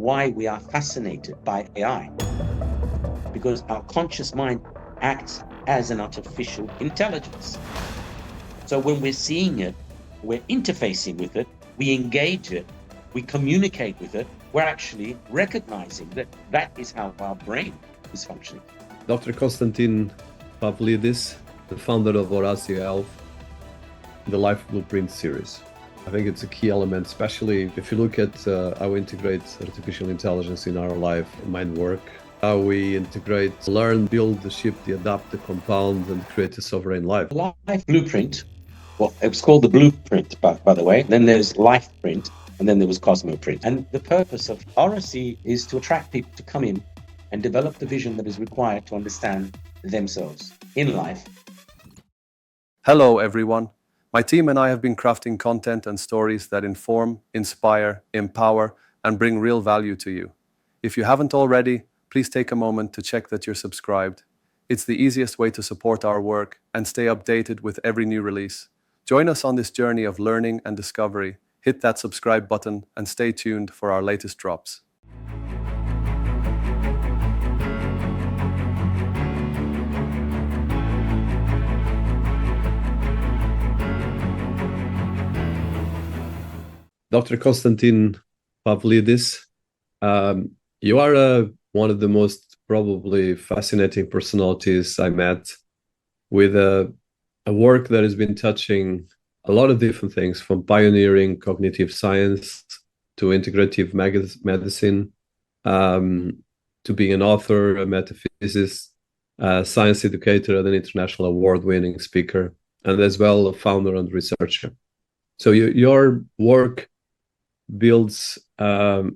why we are fascinated by AI. Because our conscious mind acts as an artificial intelligence. So when we're seeing it, we're interfacing with it, we engage it, we communicate with it, we're actually recognizing that that is how our brain is functioning. Dr. Konstantin Pavlidis, the founder of Orassy Health, the Life Blueprint series. I think it's a key element, especially if you look at how we integrate artificial intelligence in our life and mind work, how we integrate, learn, build, the shift, the adapt, the compound, and create a sovereign life. Life Blueprint, well, it was called the Blueprint, by the way. Then there's Life Print, and then there was Cosmoprint. And the purpose of Orassy is to attract people to come in and develop the vision that is required to understand themselves in life. Hello, everyone. My team and I have been crafting content and stories that inform, inspire, empower, and bring real value to you. If you haven't already, please take a moment to check that you're subscribed. It's the easiest way to support our work and stay updated with every new release. Join us on this journey of learning and discovery. Hit that subscribe button and stay tuned for our latest drops. Dr. Konstantin Pavlidis, you are one of the most probably fascinating personalities I met, with a work that has been touching a lot of different things, from pioneering cognitive science to integrative medicine, to being an author, a metaphysicist, a science educator, and an international award-winning speaker, and as well a founder and researcher. So your work builds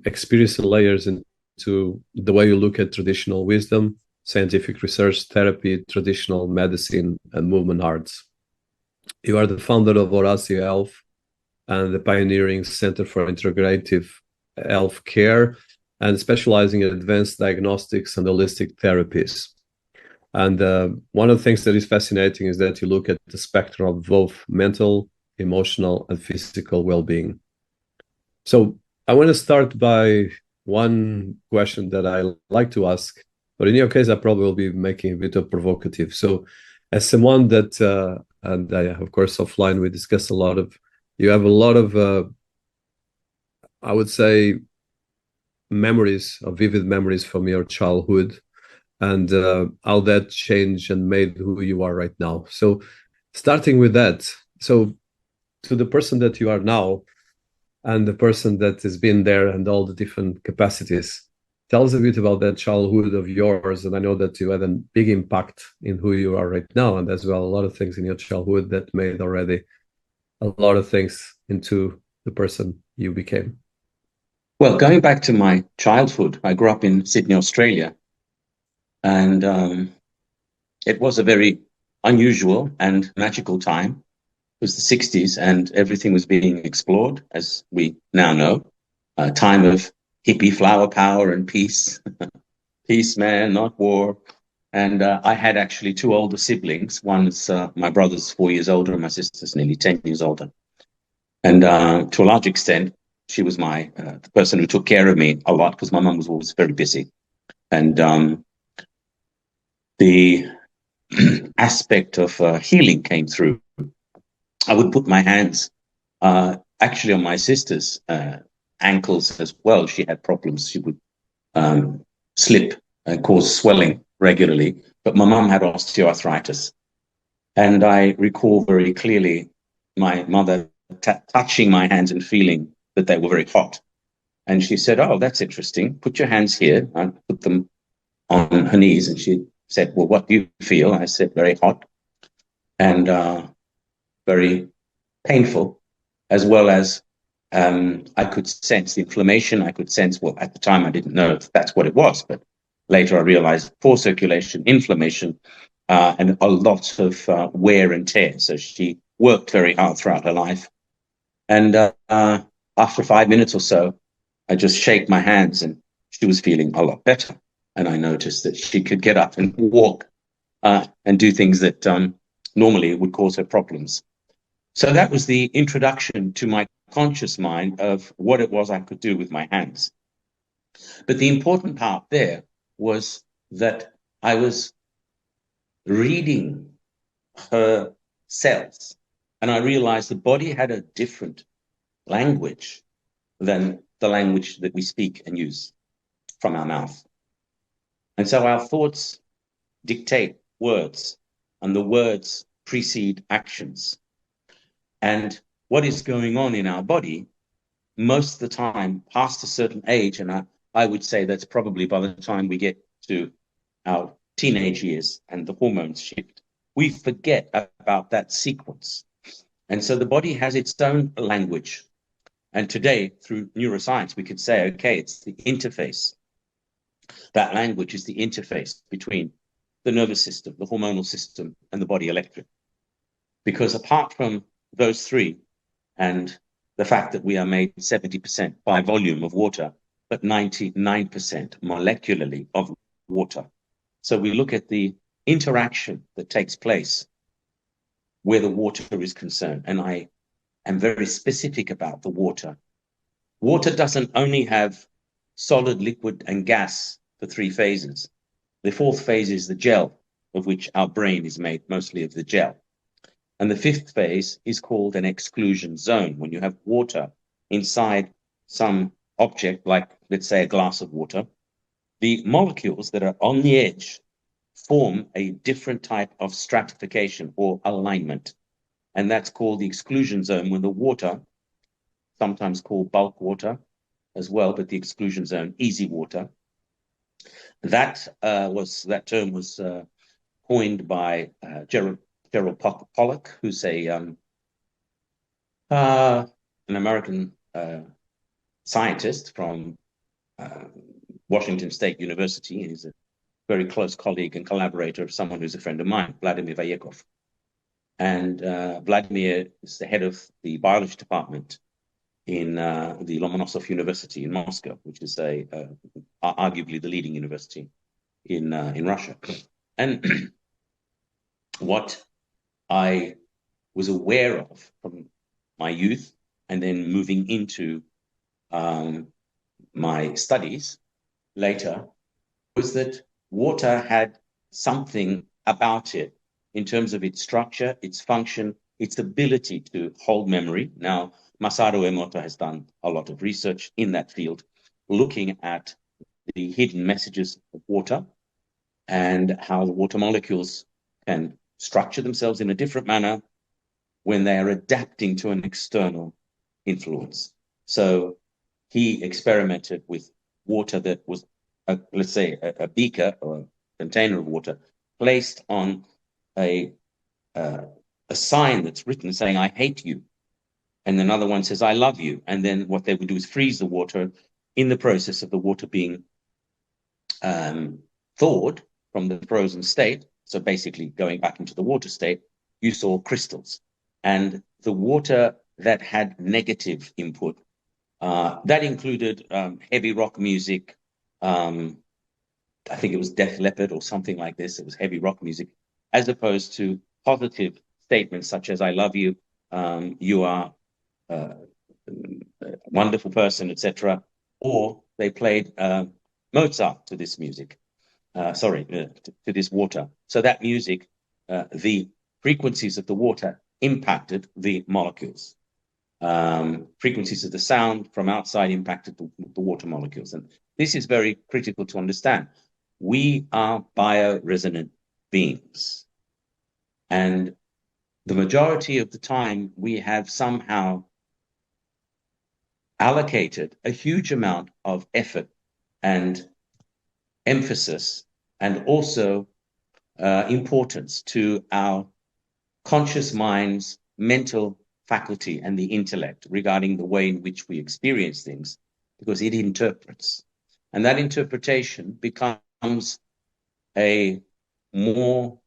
experience and layers into the way you look at traditional wisdom, scientific research, therapy, traditional medicine, and movement arts. You are the founder of Orassy Health and the pioneering Center for Integrative Health Care, and specializing in advanced diagnostics and holistic therapies. And one of the things that is fascinating is that you look at the spectrum of both mental, emotional, and physical well-being. So I want to start by one question that I like to ask, but in your case, I probably will be making a bit of provocative. So as someone that, and I, of course, offline, we discuss a lot of, you have a lot of, I would say, memories, or vivid memories from your childhood, and how that changed and made who you are right now. So starting with that, so to the person that you are now, and the person that has been there and all the different capacities, tell us a bit about that childhood of yours. And I know that you had a big impact in who you are right now, and as well a lot of things in your childhood that made already a lot of things into the person you became. Well, going back to my childhood, I grew up in Sydney, Australia, and it was a very unusual and magical time. It was the 60s, and everything was being explored, as we now know. A time of hippie flower power and peace. Peace, man, not war. And I had actually two older siblings. One's my brother's 4 years older, and my sister's nearly 10 years older. And to a large extent, she was the person who took care of me a lot, because my mum was always very busy. And the aspect of healing came through. I would put my hands actually on my sister's ankles as well. She had problems. She would slip and cause swelling regularly. But my mum had osteoarthritis. And I recall very clearly my mother touching my hands and feeling that they were very hot. And she said, "Oh, that's interesting. Put your hands here." I put them on her knees, and she said, "Well, what do you feel?" I said, "Very hot." And very painful, as well as I could sense the inflammation. I could sense, well, at the time I didn't know if that's what it was, but later I realized poor circulation, inflammation, and a lot of wear and tear. So she worked very hard throughout her life. And after 5 minutes or so, I just shake my hands, and she was feeling a lot better. And I noticed that she could get up and walk and do things that normally would cause her problems. So that was the introduction to my conscious mind of what it was I could do with my hands. But the important part there was that I was reading her cells, and I realized the body had a different language than the language that we speak and use from our mouth. And so our thoughts dictate words, and the words precede actions. And what is going on in our body most of the time past a certain age, and I would say that's probably by the time we get to our teenage years and the hormones shift, we forget about that sequence. And so the body has its own language. And today, through neuroscience, we could say, okay, it's the interface. That language is the interface between the nervous system, the hormonal system, and the body electric. Because apart from those three, and the fact that we are made 70% by volume of water, but 99% molecularly of water. So we look at the interaction that takes place where the water is concerned. And I am very specific about the water. Water doesn't only have solid, liquid, and gas, the three phases. The fourth phase is the gel, of which our brain is made mostly of the gel. And the fifth phase is called an exclusion zone, when you have water inside some object, like, let's say, a glass of water. The molecules that are on the edge form a different type of stratification or alignment. And that's called the exclusion zone, when the water, sometimes called bulk water as well, but the exclusion zone, easy water. That term was coined by Gerald Pollack, who's an American scientist from Washington State University. He's a very close colleague and collaborator of someone who's a friend of mine, Vladimir Vayekov. And Vladimir is the head of the biology department in the Lomonosov University in Moscow, which is arguably the leading university in Russia. And what I was aware of from my youth and then moving into my studies later was that water had something about it in terms of its structure, its function, its ability to hold memory. Now, Masaru Emoto has done a lot of research in that field, looking at the hidden messages of water and how the water molecules can structure themselves in a different manner when they are adapting to an external influence. So he experimented with water that was, let's say, a beaker or a container of water placed on a sign that's written saying, "I hate you." And another one says, "I love you." And then what they would do is freeze the water in the process of the water being thawed from the frozen state. So basically going back into the water state, you saw crystals. And the water that had negative input, that included heavy rock music. I think it was Def Leppard or something like this. It was heavy rock music, as opposed to positive statements such as, "I love you, you are a wonderful person," etc. Or they played Mozart to this music, to this water. So that music, the frequencies of the water impacted the molecules. Frequencies of the sound from outside impacted the water molecules. And this is very critical to understand. We are bioresonant beings. And the majority of the time, we have somehow allocated a huge amount of effort and emphasis and also importance to our conscious mind's mental faculty and the intellect regarding the way in which we experience things, because it interprets. And that interpretation becomes a more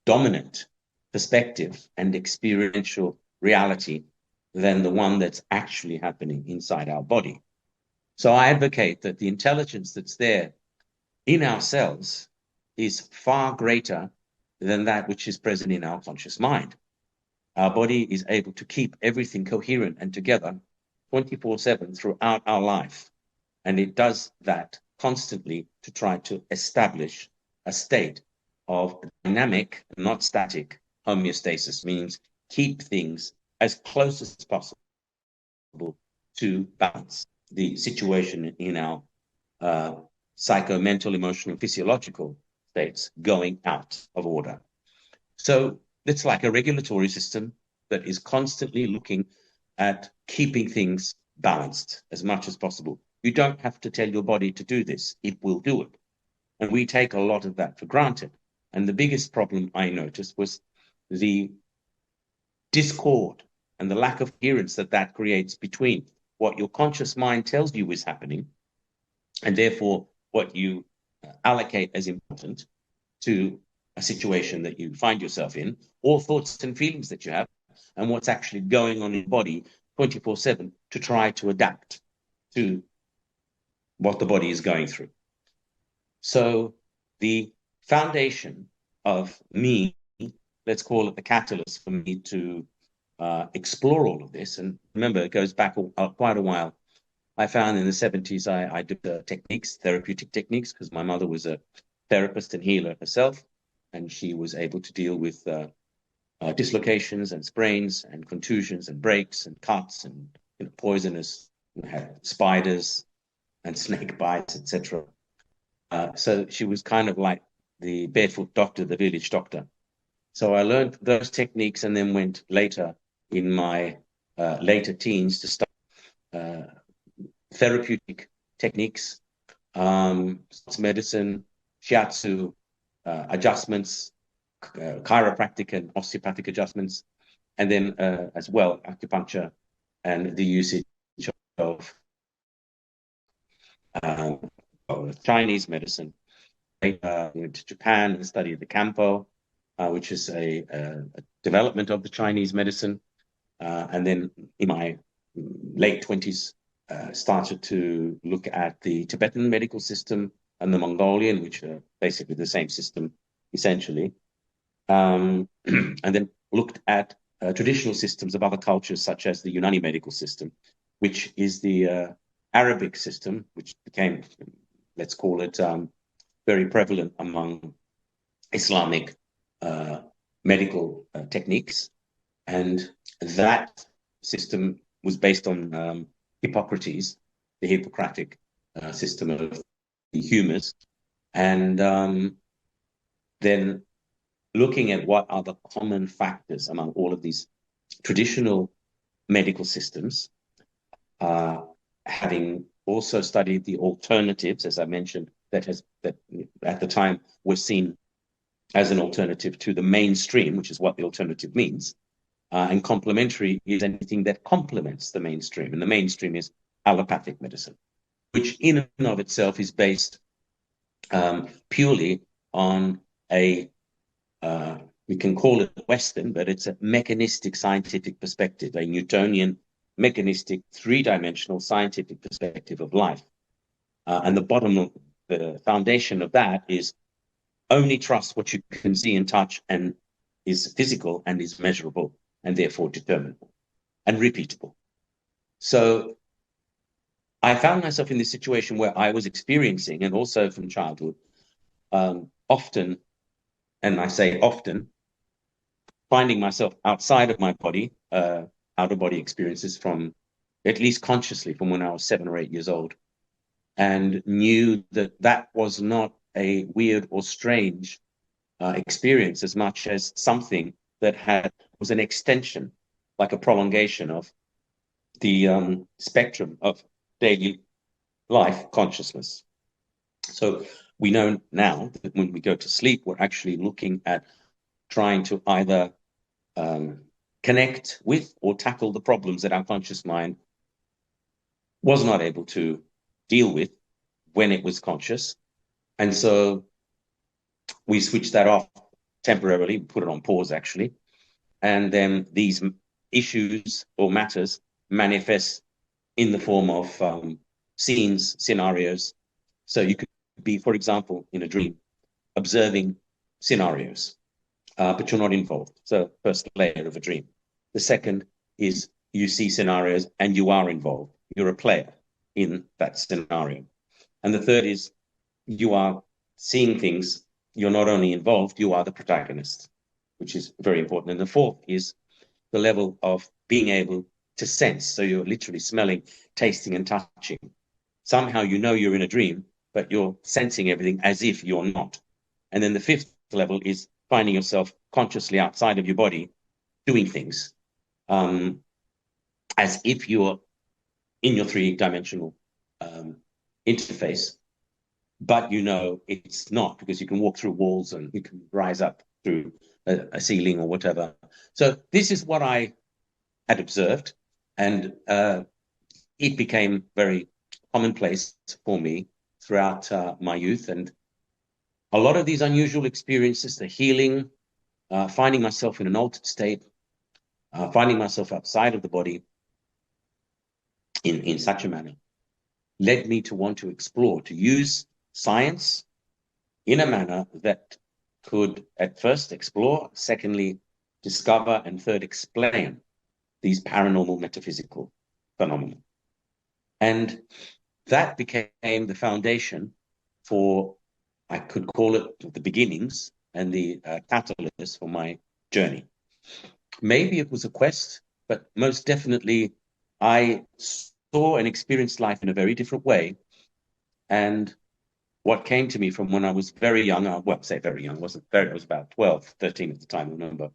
dominant perspective and experiential reality than the one that's actually happening inside our body. So I advocate that the intelligence that's there in ourselves is far greater than that which is present in our conscious mind. Our body is able to keep everything coherent and together 24/7 throughout our life. And it does that constantly to try to establish a state of dynamic, not static, homeostasis, means keep things as close as possible to balance. The situation in our psycho, mental, emotional, physiological states going out of order. So it's like a regulatory system that is constantly looking at keeping things balanced as much as possible. You don't have to tell your body to do this. It will do it. And we take a lot of that for granted. And the biggest problem I noticed was the discord and the lack of coherence that creates between what your conscious mind tells you is happening, and therefore what you allocate as important to a situation that you find yourself in, or thoughts and feelings that you have, and what's actually going on in your body 24/7 to try to adapt to what the body is going through. So the foundation of me, let's call it the catalyst for me to explore all of this, and remember, it goes back quite a while. I found in the 70s, I did techniques, therapeutic techniques, because my mother was a therapist and healer herself, and she was able to deal with dislocations and sprains and contusions and breaks and cuts and poisonous, had spiders and snake bites, etc. So she was kind of like the barefoot doctor, the village doctor. So I learned those techniques, and then went later in my later teens to start therapeutic techniques, medicine, shiatsu, adjustments, chiropractic and osteopathic adjustments, and then as well acupuncture and the usage of Chinese medicine. I went to Japan and studied the Kampo, which is a development of the Chinese medicine. And then in my late 20s, started to look at the Tibetan medical system and the Mongolian, which are basically the same system, essentially. And then looked at traditional systems of other cultures, such as the Unani medical system, which is the Arabic system, which became, let's call it, very prevalent among Islamic medical techniques. And that system was based on Hippocrates, the Hippocratic system of the humors, and then looking at what are the common factors among all of these traditional medical systems, having also studied the alternatives, as I mentioned, that at the time were seen as an alternative to the mainstream, which is what the alternative means. And complementary is anything that complements the mainstream. And the mainstream is allopathic medicine, which in and of itself is based purely on we can call it Western, but it's a mechanistic scientific perspective, a Newtonian mechanistic three-dimensional scientific perspective of life. And the foundation of that is only trust what you can see and touch and is physical and is measurable, and therefore determinable and repeatable. So I found myself in this situation where I was experiencing, and also from childhood, often, and I say often, finding myself outside of my body, out-of-body experiences from, at least consciously, from when I was 7 or 8 years old, and knew that was not a weird or strange experience as much as something that was an extension, like a prolongation of the spectrum of daily life consciousness. So we know now that when we go to sleep, we're actually looking at trying to either connect with or tackle the problems that our conscious mind was not able to deal with when it was conscious. And so we switch that off temporarily, put it on pause actually, and then these issues or matters manifest in the form of scenes, scenarios. So you could be, for example, in a dream, observing scenarios, but you're not involved. So first layer of a dream. The second is you see scenarios and you are involved. You're a player in that scenario. And the third is you are seeing things. You're not only involved, you are the protagonist, which is very important. And the fourth is the level of being able to sense. So you're literally smelling, tasting, and touching. Somehow you know you're in a dream, but you're sensing everything as if you're not. And then the fifth level is finding yourself consciously outside of your body doing things as if you're in your three-dimensional interface, but you know it's not, because you can walk through walls and you can rise up through a ceiling or whatever. So this is what I had observed, and it became very commonplace for me throughout my youth. And a lot of these unusual experiences, the healing, finding myself in an altered state, finding myself outside of the body in such a manner, led me to want to explore, to use science in a manner that could at first explore, secondly, discover, and third, explain these paranormal metaphysical phenomena. And that became the foundation for, I could call it the beginnings and the catalyst for my journey. Maybe it was a quest, but most definitely I saw and experienced life in a very different way. And what came to me from when I was very young, well, say very young, I was about 12, 13 at the time, I remember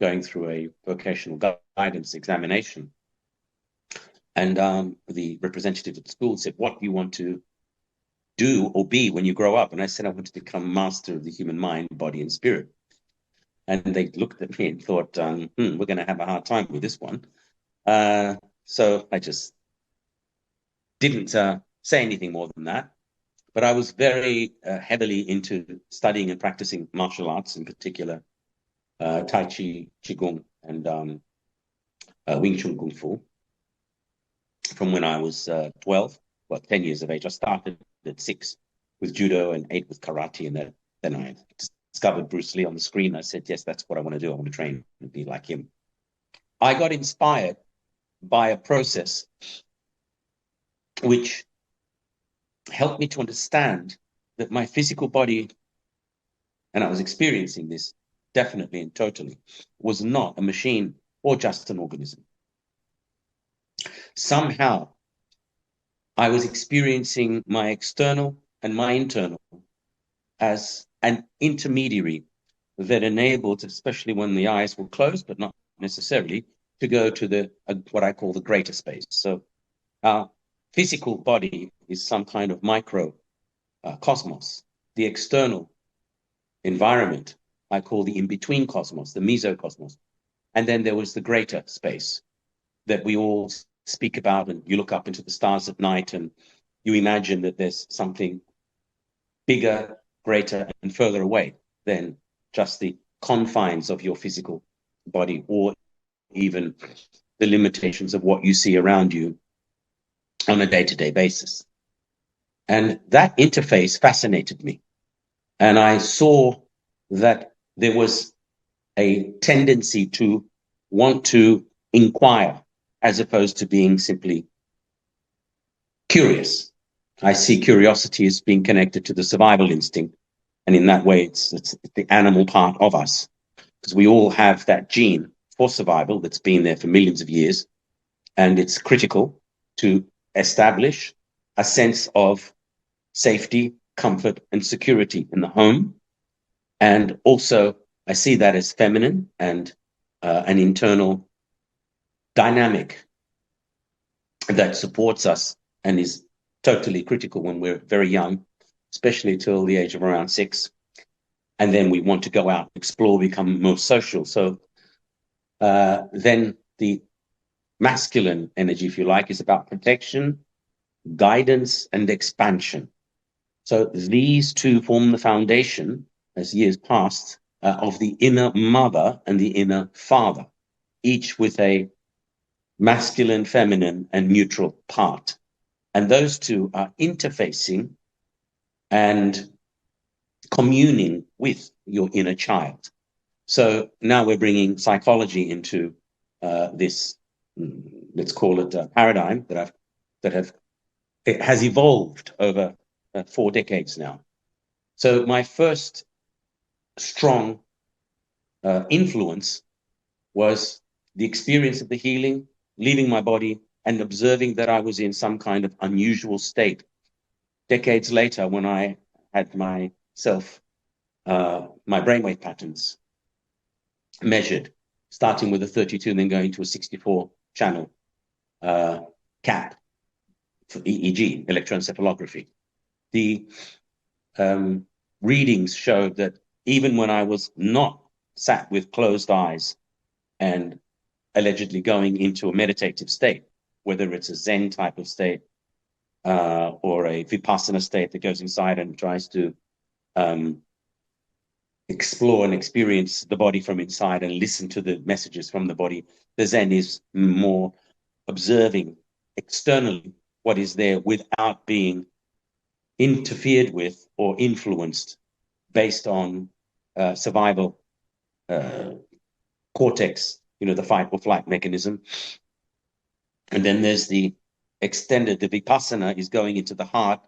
going through a vocational guidance examination. And the representative at the school said, "What do you want to do or be when you grow up?" And I said, "I want to become master of the human mind, body, and spirit." And they looked at me and thought, we're going to have a hard time with this one. So I just didn't say anything more than that. But I was very heavily into studying and practicing martial arts, in particular, Tai Chi, Qigong, and Wing Chun Kung Fu. From when I was 12, 10 years of age. I started at 6 with judo and 8 with karate. And then I discovered Bruce Lee on the screen. I said, yes, that's what I want to do. I want to train and be like him. I got inspired by a process which helped me to understand that my physical body, and I was experiencing this definitely and totally, was not a machine or just an organism. Somehow, I was experiencing my external and my internal as an intermediary that enabled, especially when the eyes were closed, but not necessarily, to go to what I call the greater space. So our physical body is some kind of micro cosmos. The external environment I call the in-between cosmos, the mesocosmos. And then there was the greater space that we all speak about, and you look up into the stars at night and you imagine that there's something bigger, greater, and further away than just the confines of your physical body, or even the limitations of what you see around you on a day-to-day basis. And that interface fascinated me. And I saw that there was a tendency to want to inquire as opposed to being simply curious. I see curiosity as being connected to the survival instinct. And in that way, it's the animal part of us, because we all have that gene for survival that's been there for millions of years. And it's critical to establish a sense of safety, comfort, and security in the home. And also, I see that as feminine and an internal dynamic that supports us and is totally critical when we're very young, especially till the age of around 6. And then we want to go out, explore, become more social. So then the masculine energy, if you like, is about protection, guidance, and expansion. So these two form the foundation, as years passed, of the inner mother and the inner father, each with a masculine, feminine, and neutral part. And those two are interfacing and communing with your inner child. So now we're bringing psychology into this let's call it a paradigm it has evolved over 4 decades now. So my first strong influence was the experience of the healing, leaving my body and observing that I was in some kind of unusual state. Decades later, when I had my brainwave patterns measured, starting with a 32 and then going to a 64 channel CAP for EEG, electroencephalography. The readings showed that even when I was not sat with closed eyes and allegedly going into a meditative state, whether it's a Zen type of state or a Vipassana state that goes inside and tries to explore and experience the body from inside and listen to the messages from the body. The Zen is more observing externally what is there without being interfered with or influenced based on survival cortex, the fight or flight mechanism. And then there's the Vipassana is going into the heart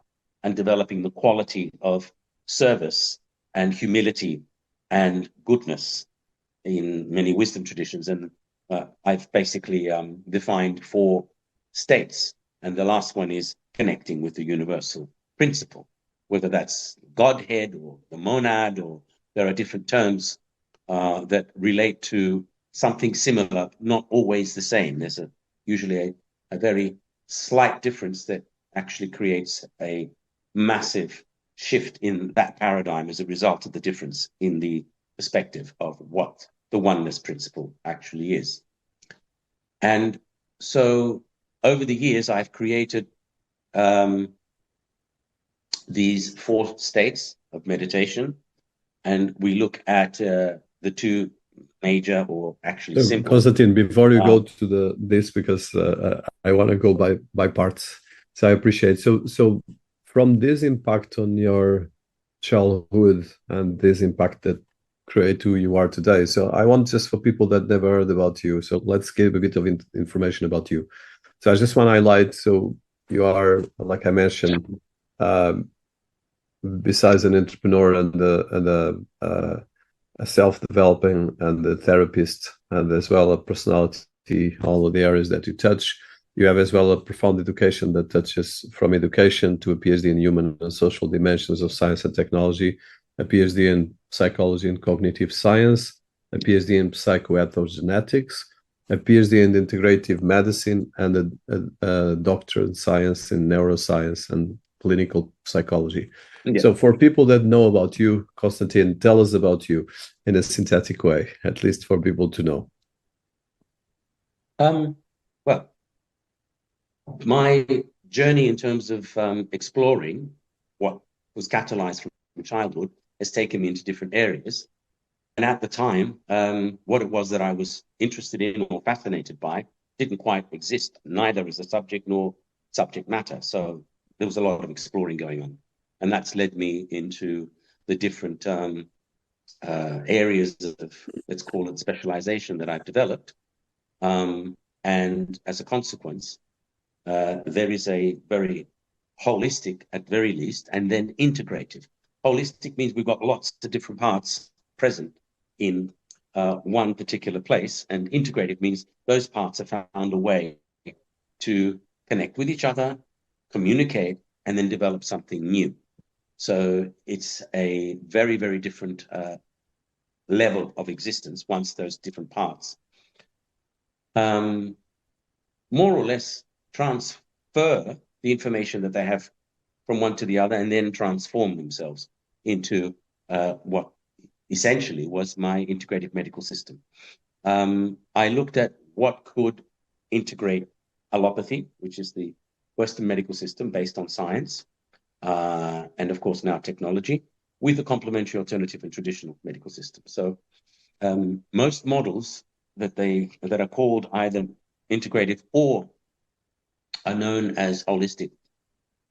and developing the quality of service and humility and goodness in many wisdom traditions. And I've basically defined 4 states. And the last one is connecting with the universal principle, whether that's Godhead or the monad, or there are different terms that relate to something similar, not always the same. There's usually a very slight difference that actually creates a massive shift in that paradigm as a result of the difference in the perspective of what the oneness principle actually is. And so over the years, I've created these 4 states of meditation, and we look at the 2 major, or actually simple. Konstantin, before you go to this, because I want to go by parts, so I appreciate. So from this impact on your childhood and this impact that create who you are today. So I want, just for people that never heard about you, so let's give a bit of information about you. So I just want to highlight, so you are, like I mentioned, besides an entrepreneur and a self-developing and a therapist, and as well a personality, all of the areas that you touch, you have as well a profound education that touches from education to a PhD in human and social dimensions of science and technology, a PhD in psychology and cognitive science, a PhD in psychoethnogenetics, a PhD in integrative medicine, and a doctorate in science in neuroscience and clinical psychology. Yeah. So for people that know about you, Konstantin, tell us about you in a synthetic way, at least for people to know. Well, my journey in terms of exploring what was catalyzed from childhood has taken me into different areas. And at the time, what it was that I was interested in or fascinated by didn't quite exist, neither as a subject nor subject matter. So there was a lot of exploring going on. And that's led me into the different areas of, let's call it, specialization that I've developed. And as a consequence, there is a very holistic, at very least, and then integrative. Holistic means we've got lots of different parts present in one particular place, and integrative means those parts have found a way to connect with each other, communicate, and then develop something new. So it's a very, very different level of existence once those different parts more or less transfer the information that they have from one to the other, and then transform themselves into what essentially was my integrative medical system. I looked at what could integrate allopathy, which is the Western medical system based on science, and of course now technology, with the complementary alternative and traditional medical system. So most models that are called either integrative or are known as holistic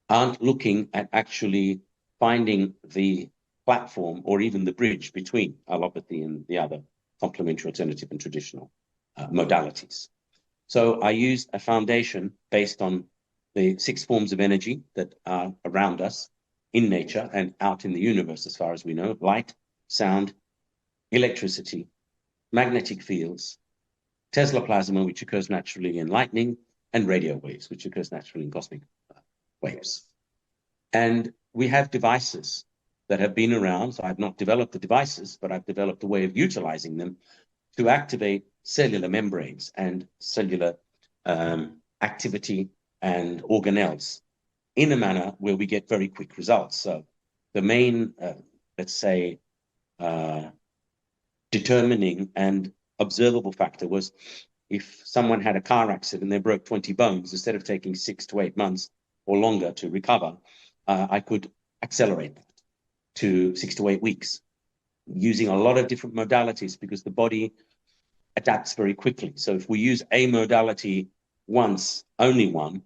aren't looking at actually finding the platform or even the bridge between allopathy and the other complementary alternative and traditional modalities. So I use a foundation based on the 6 forms of energy that are around us in nature and out in the universe, as far as we know: light, sound, electricity, magnetic fields, Tesla plasma, which occurs naturally in lightning, and radio waves, which occurs naturally in cosmic waves. And we have devices that have been around. So I've not developed the devices, but I've developed a way of utilizing them to activate cellular membranes and cellular activity and organelles in a manner where we get very quick results. So the main, let's say, determining and observable factor was if someone had a car accident, they broke 20 bones, instead of taking 6 to 8 months or longer to recover, I could accelerate that to 6 to 8 weeks using a lot of different modalities, because the body adapts very quickly. So if we use a modality once, only one,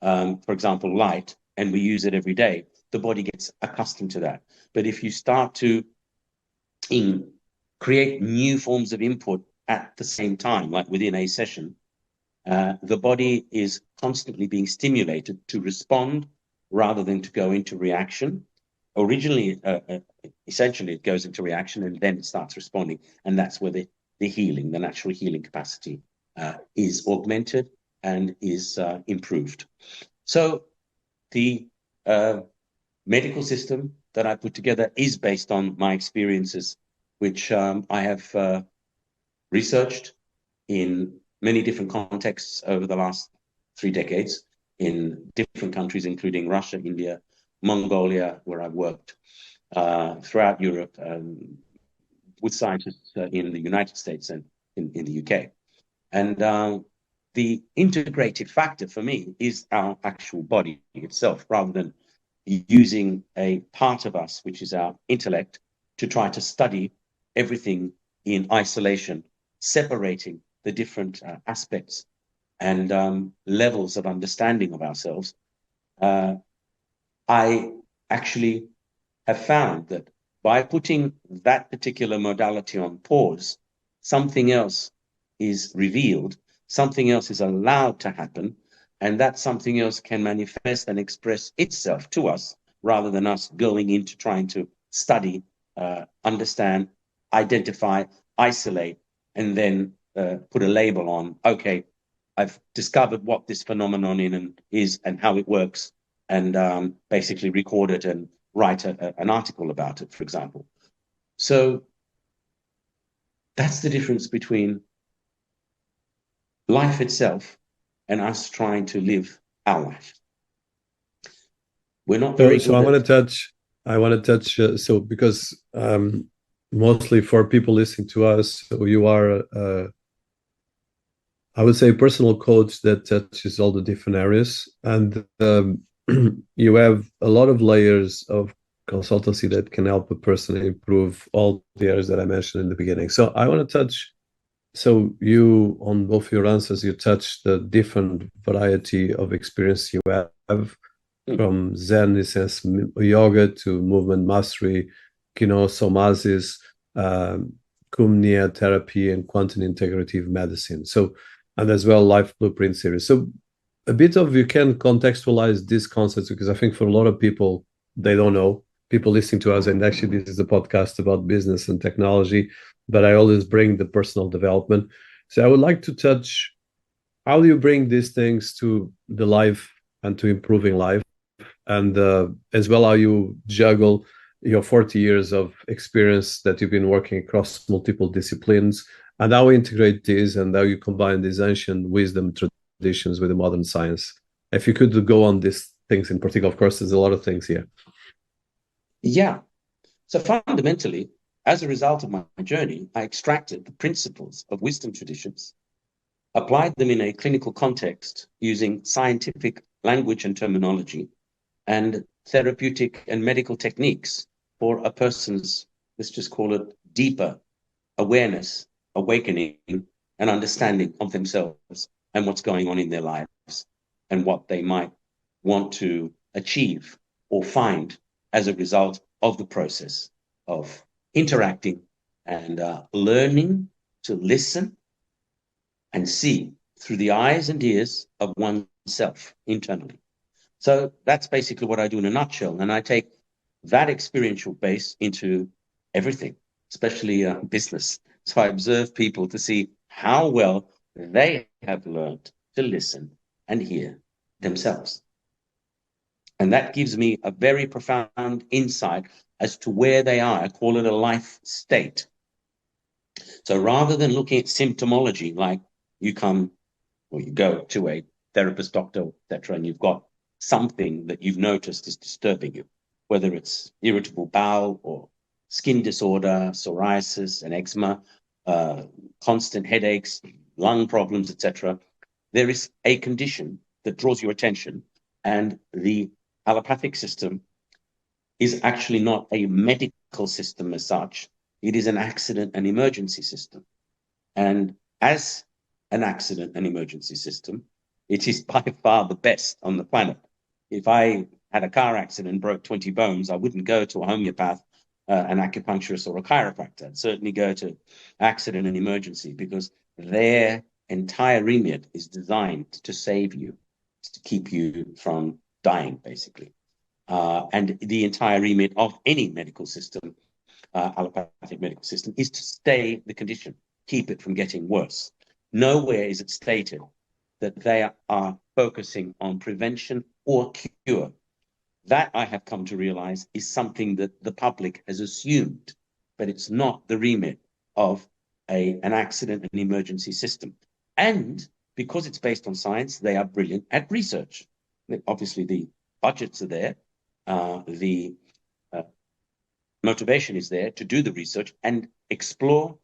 for example, light, and we use it every day, the body gets accustomed to that. But if you start to create new forms of input at the same time, like within a session, the body is constantly being stimulated to respond rather than to go into reaction. Originally, essentially, it goes into reaction and then it starts responding. And that's where the healing, the natural healing capacity is augmented and is improved. So the medical system that I put together is based on my experiences, which I have researched in many different contexts over the last 3 decades in different countries, including Russia, India, Mongolia, where I've worked, throughout Europe, with scientists in the United States and in the UK. And the integrative factor for me is our actual body itself, rather than using a part of us, which is our intellect, to try to study everything in isolation, separating the different aspects and levels of understanding of ourselves. I actually have found that by putting that particular modality on pause, something else is revealed, something else is allowed to happen, and that something else can manifest and express itself to us, rather than us going into trying to study, understand, identify, isolate, and then put a label on, okay, I've discovered what this phenomenon is and how it works, and basically record it and write an article about it, for example. So that's the difference between life itself and us trying to live our life. We're not very good. So I want to touch. So because mostly for people listening to us, so you are, I would say, a personal coach that touches all the different areas, and you have a lot of layers of consultancy that can help a person improve all the areas that I mentioned in the beginning. So I want to touch. So you, on both your answers, you touched the different variety of experience you have, from Zen essence yoga to movement mastery, kinosomasis, Kumnia therapy, and quantum integrative medicine. So, and as well, Life Blueprint series. So a bit of, you can contextualize these concepts, because I think for a lot of people, they don't know. People listening to us, and actually this is a podcast about business and technology, but I always bring the personal development. So I would like to touch, how do you bring these things to the life and to improving life? And as well, how you juggle your 40 years of experience that you've been working across multiple disciplines, and how you integrate these and how you combine these ancient wisdom traditions with the modern science. If you could go on these things in particular, of course, there's a lot of things here. Yeah. So fundamentally, as a result of my journey, I extracted the principles of wisdom traditions, applied them in a clinical context using scientific language and terminology, and therapeutic and medical techniques for a person's, let's just call it, deeper awareness, awakening, and understanding of themselves and what's going on in their lives and what they might want to achieve or find as a result of the process of interacting and learning to listen and see through the eyes and ears of oneself internally. So that's basically what I do in a nutshell. And I take that experiential base into everything, especially business. So I observe people to see how well they have learned to listen and hear themselves. And that gives me a very profound insight as to where they are. I call it a life state. So rather than looking at symptomology, like you come or you go to a therapist, doctor, etc., and you've got something that you've noticed is disturbing you, whether it's irritable bowel or skin disorder, psoriasis and eczema, constant headaches, lung problems, etc., there is a condition that draws your attention, and the allopathic system is actually not a medical system as such. It is an accident and emergency system. And as an accident and emergency system, it is by far the best on the planet. If I had a car accident and broke 20 bones, I wouldn't go to a homeopath, an acupuncturist, or a chiropractor. I'd certainly go to accident and emergency, because their entire remit is designed to save you, to keep you from dying, basically. And the entire remit of any medical system, allopathic medical system, is to stay the condition, keep it from getting worse. Nowhere is it stated that they are focusing on prevention or cure. That, I have come to realize, is something that the public has assumed, but it's not the remit of an accident and emergency system. And because it's based on science, they are brilliant at research. Obviously, the budgets are there, the motivation is there to do the research and explore,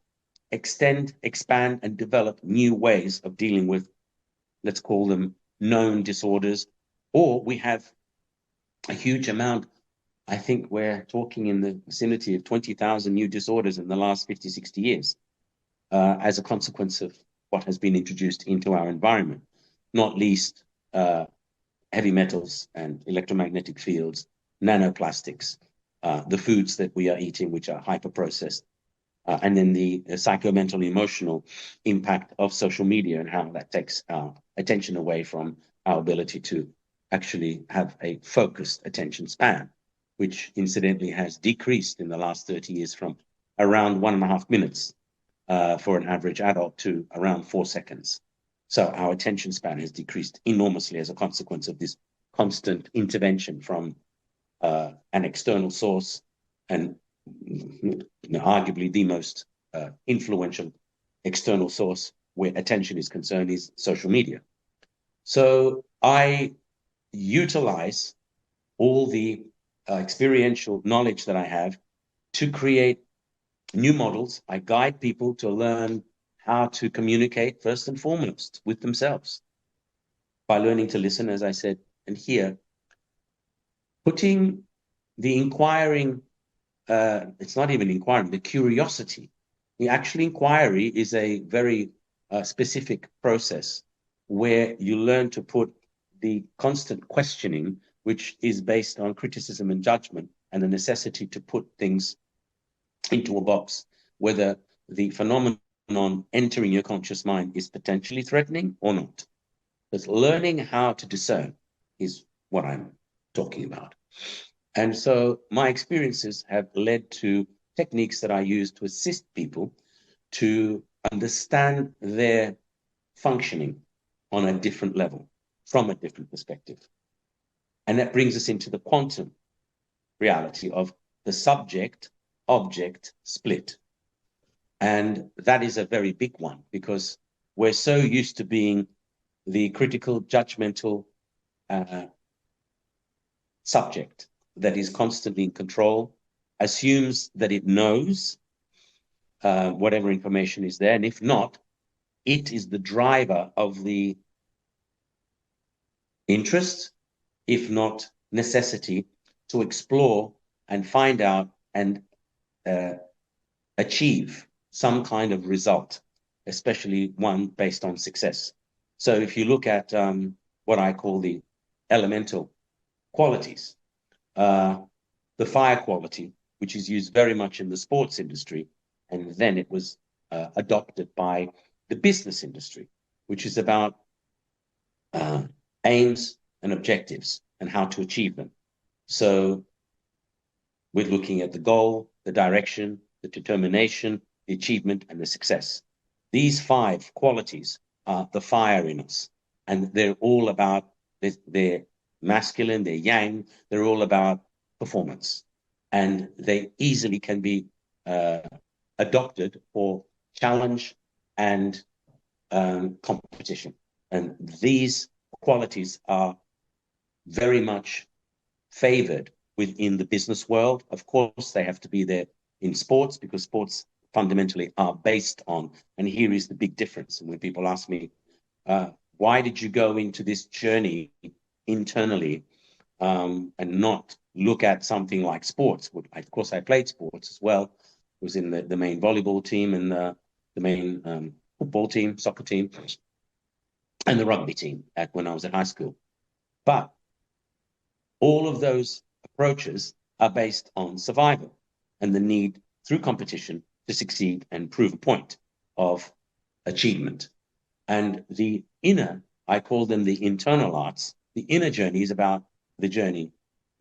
extend, expand, and develop new ways of dealing with, let's call them, known disorders. Or we have a huge amount. I think we're talking in the vicinity of 20,000 new disorders in the last 50, 60 years as a consequence of what has been introduced into our environment, not least heavy metals and electromagnetic fields, nanoplastics, the foods that we are eating, which are hyper-processed, and then the psychomental emotional impact of social media and how that takes our attention away from our ability to actually have a focused attention span, which incidentally has decreased in the last 30 years from around 1.5 minutes for an average adult to around 4 seconds. So our attention span has decreased enormously as a consequence of this constant intervention from an external source, and arguably the most influential external source where attention is concerned is social media. So I utilize all the experiential knowledge that I have to create new models. I guide people to learn how to communicate first and foremost with themselves by learning to listen, as I said, and hear, putting the inquiring, it's not even inquiring, the curiosity. The actual inquiry is a very specific process where you learn to put the constant questioning, which is based on criticism and judgment and the necessity to put things into a box, whether the phenomenon entering your conscious mind is potentially threatening or not. Because learning how to discern is what I'm talking about. And so my experiences have led to techniques that I use to assist people to understand their functioning on a different level, from a different perspective. And that brings us into the quantum reality of the subject-object split. And that is a very big one, because we're so used to being the critical, judgmental subject that is constantly in control, assumes that it knows whatever information is there. And if not, it is the driver of the interest, if not necessity, to explore and find out and achieve some kind of result, especially one based on success. So if you look at what I call the elemental qualities, the fire quality, which is used very much in the sports industry, and then it was adopted by the business industry, which is about aims and objectives and how to achieve them. So we're looking at the goal, the direction, the determination, the achievement, and the success. These 5 qualities are the fire in us, and they're all about, they're masculine, they're yang, they're all about performance, and they easily can be adopted for challenge and competition. And these qualities are very much favored within the business world. Of course, they have to be there in sports, because sports fundamentally are based on, and here is the big difference. And when people ask me, why did you go into this journey internally and not look at something like sports? Of course, I played sports as well. I was in the main volleyball team and the main football team, soccer team, and the rugby team when I was at high school. But all of those approaches are based on survival and the need through competition to succeed and prove a point of achievement. And the inner, I call them the internal arts. The inner journey is about the journey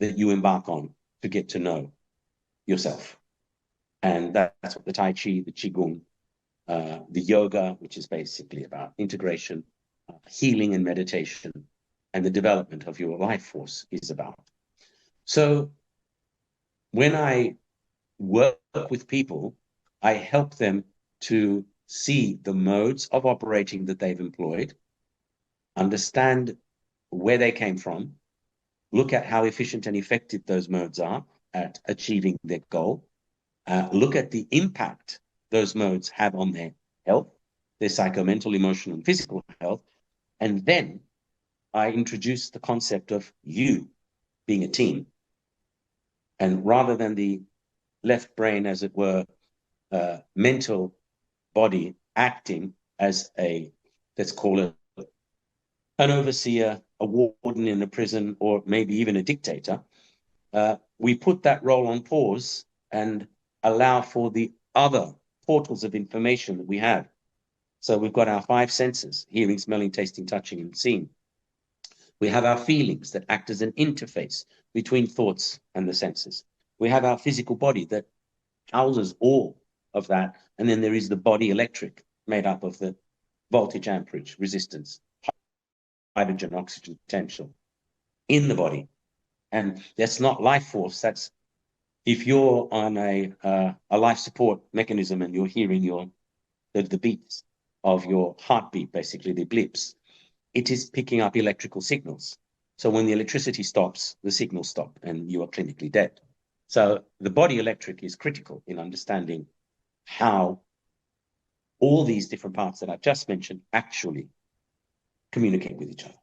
that you embark on to get to know yourself. And that's what the Tai Chi, the Qigong, the yoga, which is basically about integration, healing and meditation, and the development of your life force is about. So when I work with people, I help them to see the modes of operating that they've employed, understand where they came from, look at how efficient and effective those modes are at achieving their goal, look at the impact those modes have on their health, their psychomental, emotional, and physical health, and then I introduce the concept of you being a team. And rather than the left brain, as it were, mental body acting as a, let's call it an overseer, a warden in a prison, or maybe even a dictator, we put that role on pause and allow for the other portals of information that we have. So we've got our 5 senses: hearing, smelling, tasting, touching, and seeing. We have our feelings that act as an interface between thoughts and the senses. We have our physical body that houses all of that. And then there is the body electric, made up of the voltage, amperage, resistance, hydrogen, oxygen potential in the body. And that's not life force. That's, if you're on a life support mechanism and you're hearing the beats of your heartbeat, basically the blips, it is picking up electrical signals. So when the electricity stops, the signals stop and you are clinically dead. So the body electric is critical in understanding how all these different parts that I've just mentioned actually communicate with each other.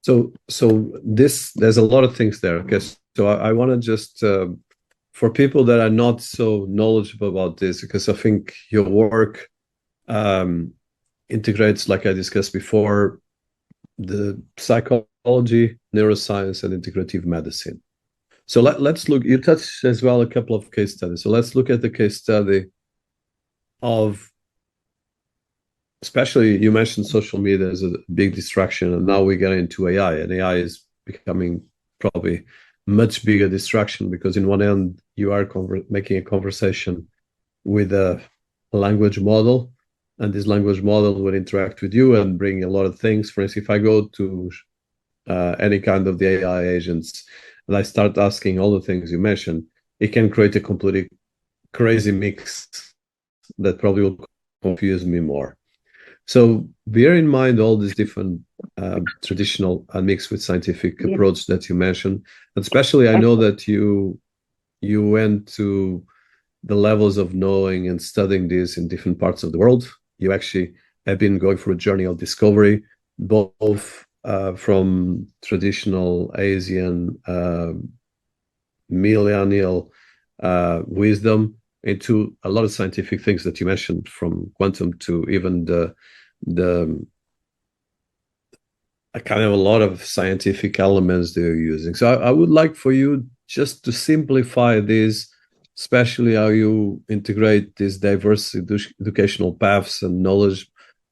So there's a lot of things there. Okay, so I want to just for people that are not so knowledgeable about this, because I think your work integrates, like I discussed before, the psychology, neuroscience, and integrative medicine. So let's look, you touched as well a couple of case studies. So let's look at the case study of, especially you mentioned social media as a big distraction, and now we get into AI, and AI is becoming probably much bigger distraction, because in one end you are making a conversation with a language model, and this language model will interact with you and bring a lot of things. For instance, if I go to any kind of the AI agents and I start asking all the things you mentioned, it can create a completely crazy mix that probably will confuse me more. So bear in mind all these different traditional and mixed with scientific approach that you mentioned. And especially, I know that you went to the levels of knowing and studying this in different parts of the world. You actually have been going through a journey of discovery, both from traditional Asian millennial wisdom into a lot of scientific things that you mentioned, from quantum to even the kind of a lot of scientific elements they're using. So I would like for you just to simplify this especially how you integrate these diverse educational paths and knowledge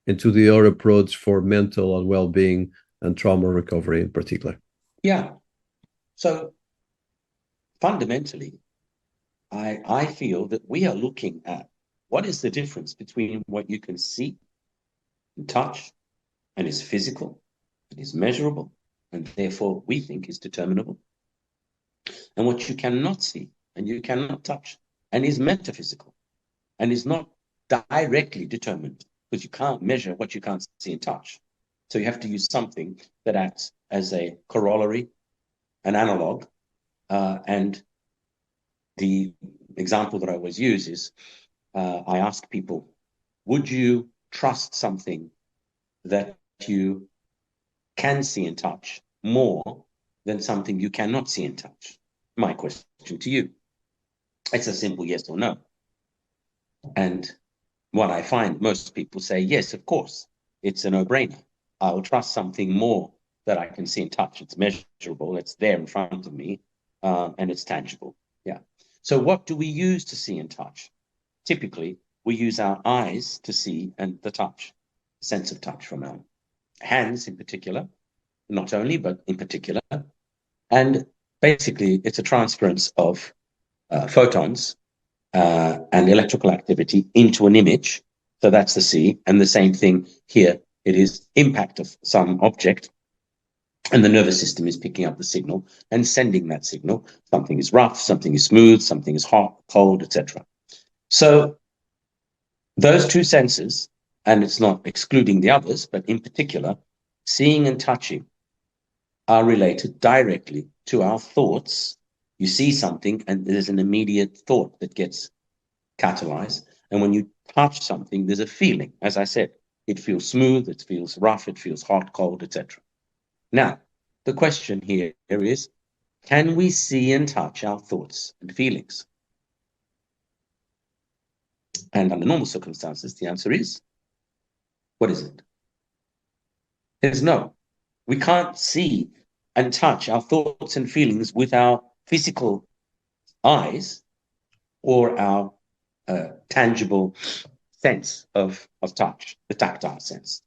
into your approach for mental and well-being and trauma recovery in particular. Yeah. So fundamentally, I feel that we are looking at what is the difference between what you can see and touch and is physical and is measurable and therefore we think is determinable, and what you cannot see and you cannot touch and is metaphysical and is not directly determined because you can't measure what you can't see and touch. So you have to use something that acts as a corollary, an analog, and the example that I always use is I ask people, would you trust something that you can see and touch more than something you cannot see and touch? My question to you. It's a simple yes or no. And what I find most people say, yes, of course, it's a no-brainer. I will trust something more that I can see and touch. It's measurable, it's there in front of me, and it's tangible. Yeah. So what do we use to see and touch? Typically, we use our eyes to see and the touch, sense of touch from our hands in particular, not only, but in particular. And basically, it's a transference of photons and electrical activity into an image. So that's the see. And the same thing here, it is impact of some object. And the nervous system is picking up the signal and sending that signal. Something is rough, something is smooth, something is hot, cold, etc. So those two senses, and it's not excluding the others, but in particular, seeing and touching are related directly to our thoughts. You see something and there's an immediate thought that gets catalyzed. And when you touch something, there's a feeling. As I said, it feels smooth, it feels rough, it feels hot, cold, etc. Now, the question here is, can we see and touch our thoughts and feelings? And under normal circumstances, the answer is, what is it? It's no. We can't see and touch our thoughts and feelings with our physical eyes or our tangible sense of touch, the tactile sense.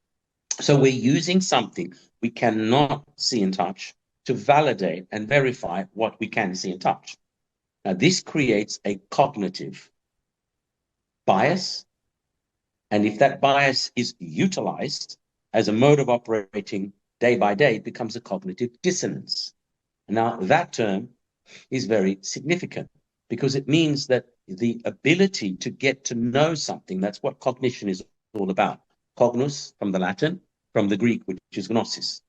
So we're using something we cannot see and touch to validate and verify what we can see and touch. Now, this creates a cognitive bias, and if that bias is utilized as a mode of operating day by day, it becomes a cognitive dissonance. Now, that term is very significant because it means that the ability to get to know something, that's what cognition is all about. Cognos, from the Latin, from the Greek, which is gnosis.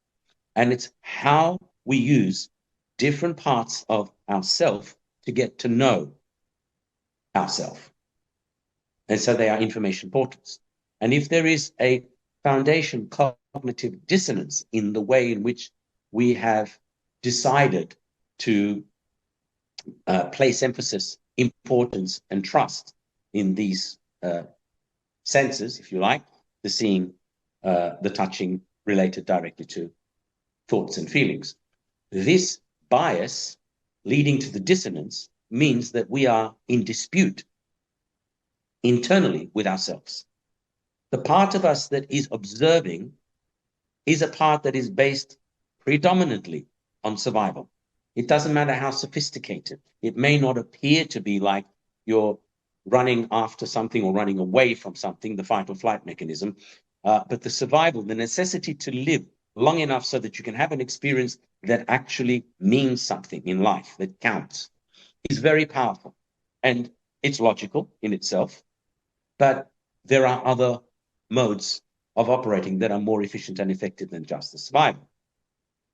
And it's how we use different parts of ourself to get to know ourself. And so they are information portals. And if there is a foundation cognitive dissonance in the way in which we have decided to place emphasis, importance, and trust in these senses, if you like, the seeing, the touching related directly to thoughts and feelings. This bias leading to the dissonance means that we are in dispute internally with ourselves. The part of us that is observing is a part that is based predominantly on survival. It doesn't matter how sophisticated. It may not appear to be like you're running after something or running away from something, the fight or flight mechanism, but the survival, the necessity to live long enough so that you can have an experience that actually means something in life, that counts, is very powerful. And it's logical in itself, but there are other modes of operating that are more efficient and effective than just the survival.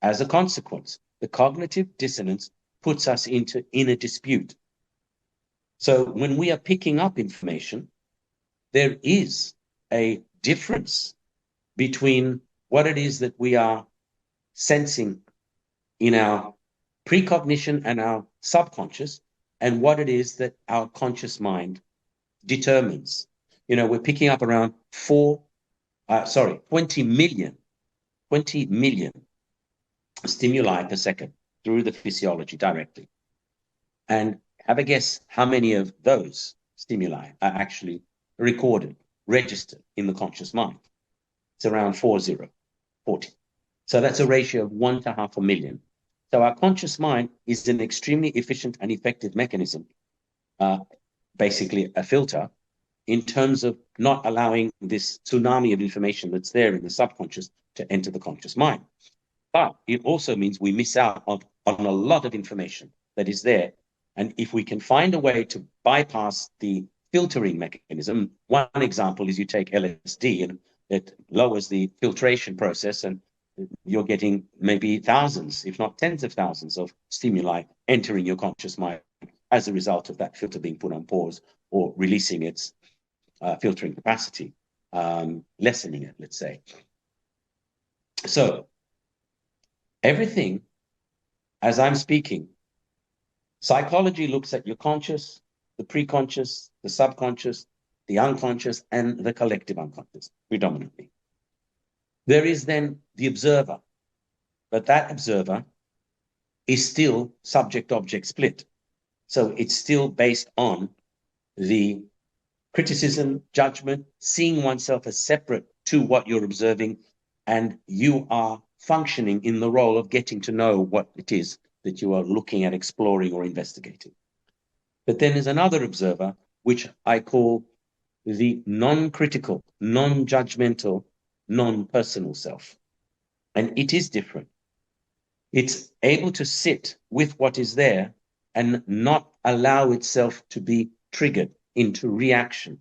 As a consequence, the cognitive dissonance puts us in a dispute. So when we are picking up information, there is a difference between what it is that we are sensing in our precognition and our subconscious and what it is that our conscious mind determines. You know, we're picking up around 20 million stimuli per second through the physiology directly. And Have a guess how many of those stimuli are actually recorded, registered in the conscious mind? It's around 40. So that's a ratio of 1 to 500,000. So our conscious mind is an extremely efficient and effective mechanism, basically a filter, in terms of not allowing this tsunami of information that's there in the subconscious to enter the conscious mind. But it also means we miss out on a lot of information that is there. And if we can find a way to bypass the filtering mechanism, one example is you take LSD and it lowers the filtration process, and you're getting maybe thousands, if not tens of thousands of stimuli entering your conscious mind as a result of that filter being put on pause or releasing its filtering capacity, lessening it, let's say. So everything, as I'm speaking, psychology looks at your conscious, the preconscious, the subconscious, the unconscious, and the collective unconscious, predominantly. There is then the observer, but that observer is still subject-object split. So it's still based on the criticism, judgment, seeing oneself as separate to what you're observing, and you are functioning in the role of getting to know what it is that you are looking at, exploring, or investigating. But then there's another observer, which I call the non-critical, non-judgmental, non-personal self. And it is different. It's able to sit with what is there and not allow itself to be triggered into reaction.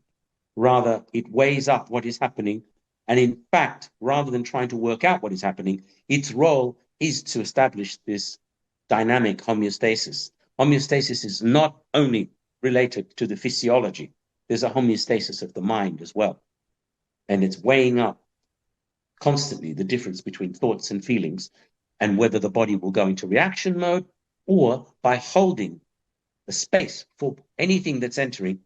Rather, it weighs up what is happening. And in fact, rather than trying to work out what is happening, its role is to establish this dynamic homeostasis. Homeostasis is not only related to the physiology, there's a homeostasis of the mind as well. And it's weighing up constantly the difference between thoughts and feelings and whether the body will go into reaction mode, or by holding the space for anything that's entering,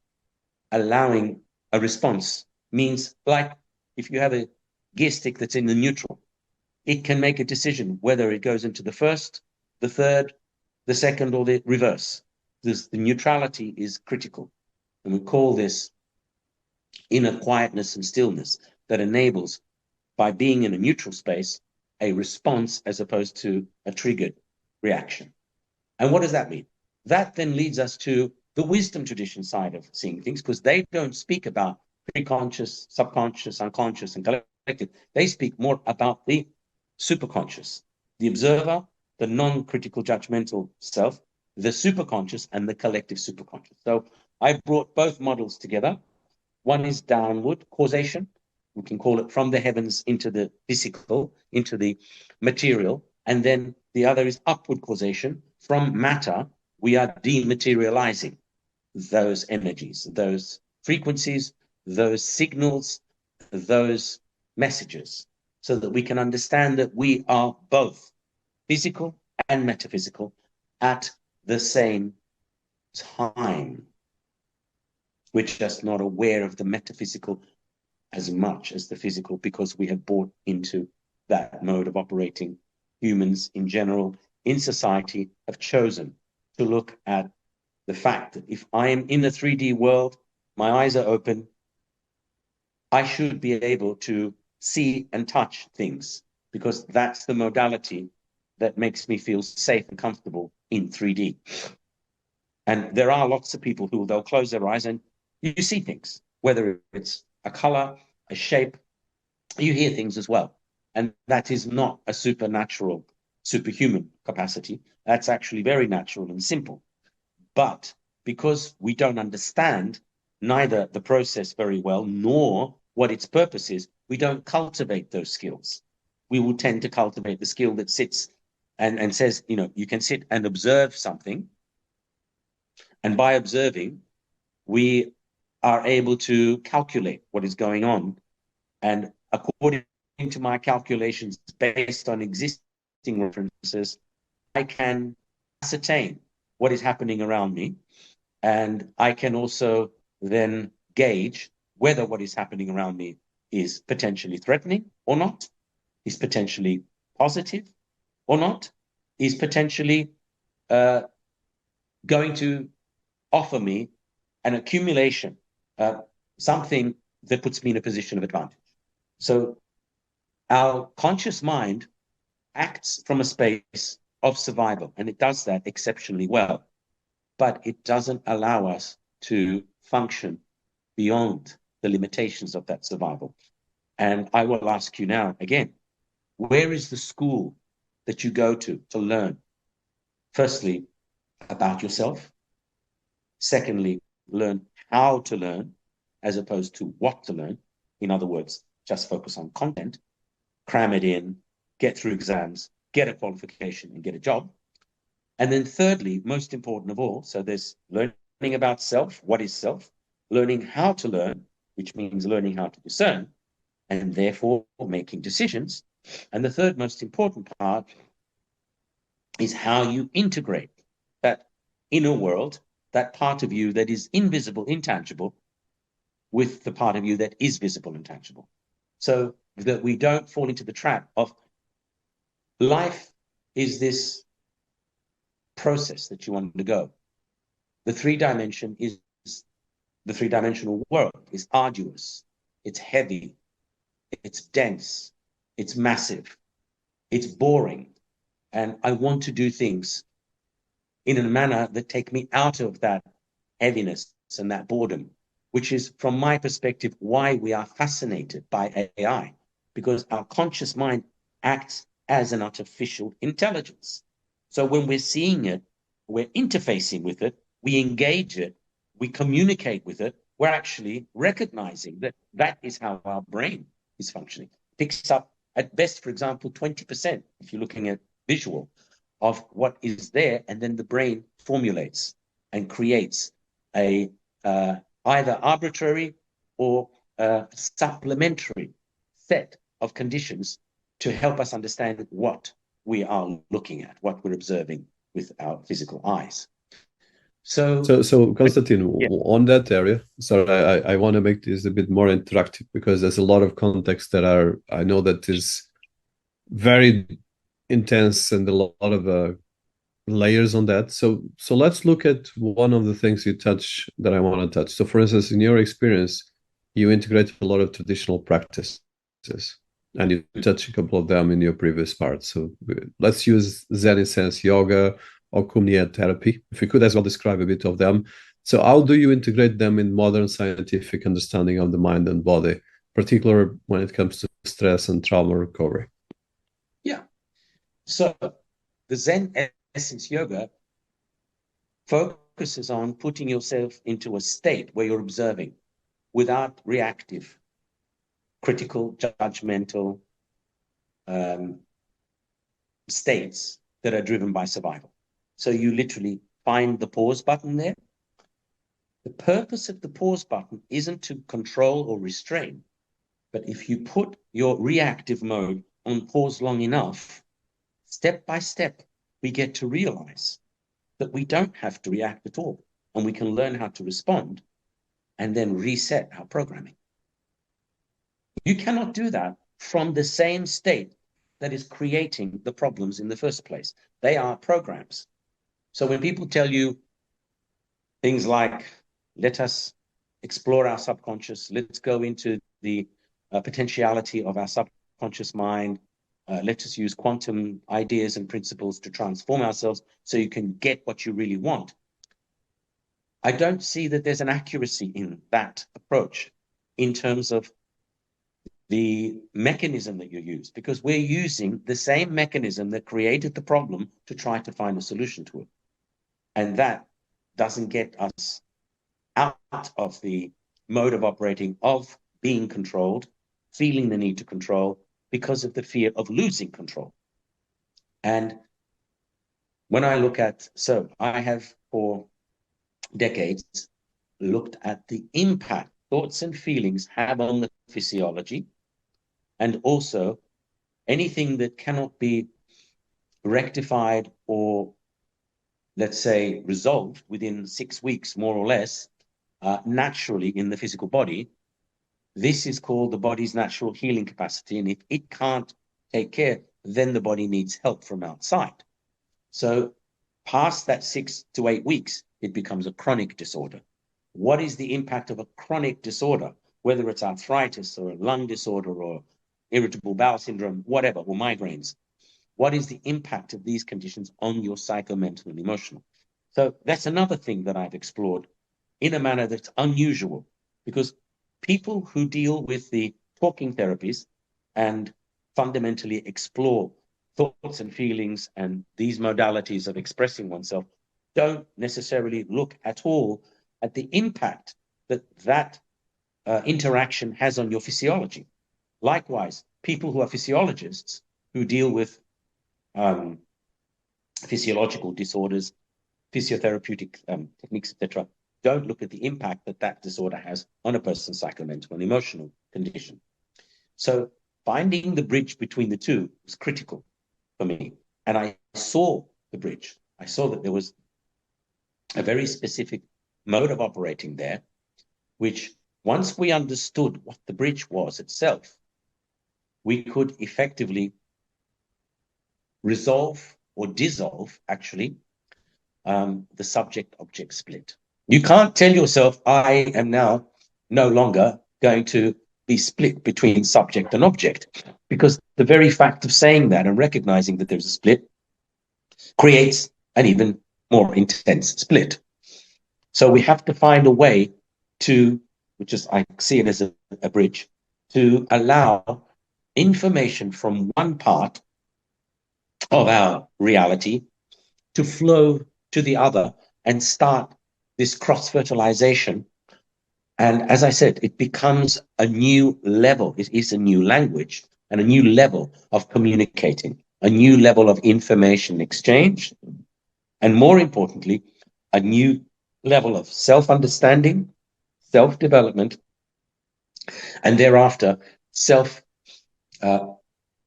allowing a response. Means, like if you have a gear stick that's in the neutral, it can make a decision whether it goes into the first, the third, the second, or the reverse. The neutrality is critical. And we call this inner quietness and stillness that enables, by being in a neutral space, a response as opposed to a triggered reaction. And what does that mean? That then leads us to the wisdom tradition side of seeing things, because they don't speak about preconscious, subconscious, unconscious, and collective. They speak more about the superconscious, the observer, the non-critical judgmental self, the superconscious, and the collective superconscious. So I brought both models together. One is downward causation. We can call it from the heavens into the physical, into the material. And then the other is upward causation. From matter, we are dematerializing those energies, those frequencies, those signals, those messages, so that we can understand that we are both physical and metaphysical at the same time. We're just not aware of the metaphysical as much as the physical, because we have bought into that mode of operating. Humans in general, in society, have chosen to look at the fact that if I am in the 3D world, my eyes are open, I should be able to see and touch things, because that's the modality that makes me feel safe and comfortable in 3D. And there are lots of people who they'll close their eyes and you see things, whether it's a color, a shape, you hear things as well. And that is not a supernatural, superhuman capacity. That's actually very natural and simple. But because we don't understand neither the process very well, nor what its purpose is, we don't cultivate those skills. We will tend to cultivate the skill that sits and says, you know, you can sit and observe something. And by observing, we are able to calculate what is going on. And according to my calculations, based on existing references, I can ascertain what is happening around me. And I can also then gauge whether what is happening around me is potentially threatening or not, is potentially positive or not, is potentially going to offer me an accumulation, something that puts me in a position of advantage. So our conscious mind acts from a space of survival, and it does that exceptionally well, but it doesn't allow us to function beyond the limitations of that survival. And I will ask you now again, where is the school that you go to learn? Firstly, about yourself. Secondly, learn how to learn as opposed to what to learn. In other words, just focus on content, cram it in, get through exams, get a qualification, and get a job. And then thirdly, most important of all, so there's learning about self, what is self, learning how to learn, which means learning how to discern, and therefore making decisions. And the third most important part is how you integrate that inner world, that part of you that is invisible, intangible, with the part of you that is visible and tangible. So that we don't fall into the trap of life is this process that you want to go. The three-dimensional world is arduous, it's heavy, it's dense, it's massive, it's boring. And I want to do things in a manner that take me out of that heaviness and that boredom, which is, from my perspective, why we are fascinated by AI, because our conscious mind acts as an artificial intelligence. So when we're seeing it, we're interfacing with it, we engage it, we communicate with it, we're actually recognizing that that is how our brain is functioning. It picks up, at best, for example, 20%, if you're looking at visual, of what is there, and then the brain formulates and creates a either arbitrary or supplementary set of conditions to help us understand what we are looking at, what we're observing with our physical eyes. So Konstantin, yeah, on that area, sorry, I want to make this a bit more interactive, because there's a lot of context that I know that is very intense and a lot of layers on that. So let's look at one of the things you touch that I want to touch. So for instance, in your experience, you integrate a lot of traditional practices, and you touch a couple of them in your previous part. So let's use Zen Essence Yoga or Kumniya therapy. If you could as well describe a bit of them. So how do you integrate them in modern scientific understanding of the mind and body, particularly when it comes to stress and trauma recovery? Yeah. So the Zen Essence Yoga focuses on putting yourself into a state where you're observing without reactive, critical, judgmental states that are driven by survival. So you literally find the pause button there. The purpose of the pause button isn't to control or restrain, but if you put your reactive mode on pause long enough, step by step, we get to realize that we don't have to react at all, and we can learn how to respond and then reset our programming. You cannot do that from the same state that is creating the problems in the first place. They are programs. So when people tell you things like, let us explore our subconscious, let's go into the potentiality of our subconscious mind, let us use quantum ideas and principles to transform ourselves so you can get what you really want. I don't see that there's an accuracy in that approach in terms of the mechanism that you use, because we're using the same mechanism that created the problem to try to find a solution to it. And that doesn't get us out of the mode of operating of being controlled, feeling the need to control, because of the fear of losing control. And when I look at, so I have for decades looked at the impact thoughts and feelings have on the physiology, and also anything that cannot be rectified or, let's say, resolved within 6 weeks, more or less, naturally in the physical body. This is called the body's natural healing capacity. And if it can't take care, then the body needs help from outside. So past that 6 to 8 weeks, it becomes a chronic disorder. What is the impact of a chronic disorder, whether it's arthritis or a lung disorder or irritable bowel syndrome, whatever, or migraines? What is the impact of these conditions on your psychomental and emotional? So that's another thing that I've explored in a manner that's unusual, because people who deal with the talking therapies and fundamentally explore thoughts and feelings and these modalities of expressing oneself don't necessarily look at all at the impact that interaction has on your physiology. Likewise, people who are physiologists who deal with physiological disorders, physiotherapeutic techniques, etc., don't look at the impact that disorder has on a person's psychomental and emotional condition. So finding the bridge between the two was critical for me. And I saw the bridge. I saw that there was a very specific mode of operating there, which once we understood what the bridge was itself, we could effectively resolve or dissolve, actually, the subject-object split. You can't tell yourself, I am now no longer going to be split between subject and object, because the very fact of saying that and recognizing that there's a split creates an even more intense split. So we have to find a way to, which is, I see it as a bridge, to allow information from one part of our reality to flow to the other and start this cross-fertilization. And as I said, it becomes a new level. It is a new language and a new level of communicating, a new level of information exchange, and more importantly, a new level of self-understanding, self-development, and thereafter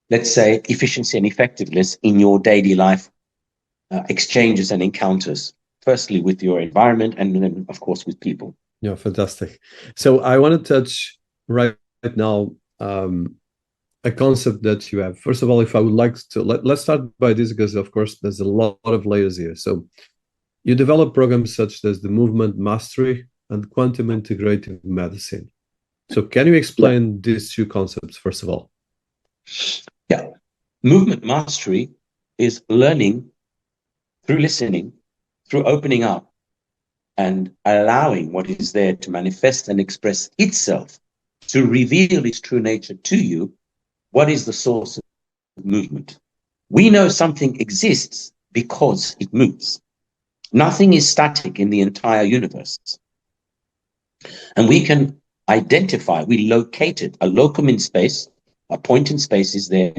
let's say, efficiency and effectiveness in your daily life exchanges and encounters, firstly with your environment and then, of course, with people. Yeah, fantastic. So I want to touch right now a concept that you have. First of all, if I would like to, let's start by this, because of course there's a lot of layers here. So you develop programs such as the movement mastery and quantum integrative medicine. So can you explain these two concepts, first of all? Yeah. Movement mastery is learning through listening, through opening up and allowing what is there to manifest and express itself, to reveal its true nature to you. What is the source of movement? We know something exists because it moves. Nothing is static in the entire universe. And we can identify, we locate it, a locum in space, a point in space is there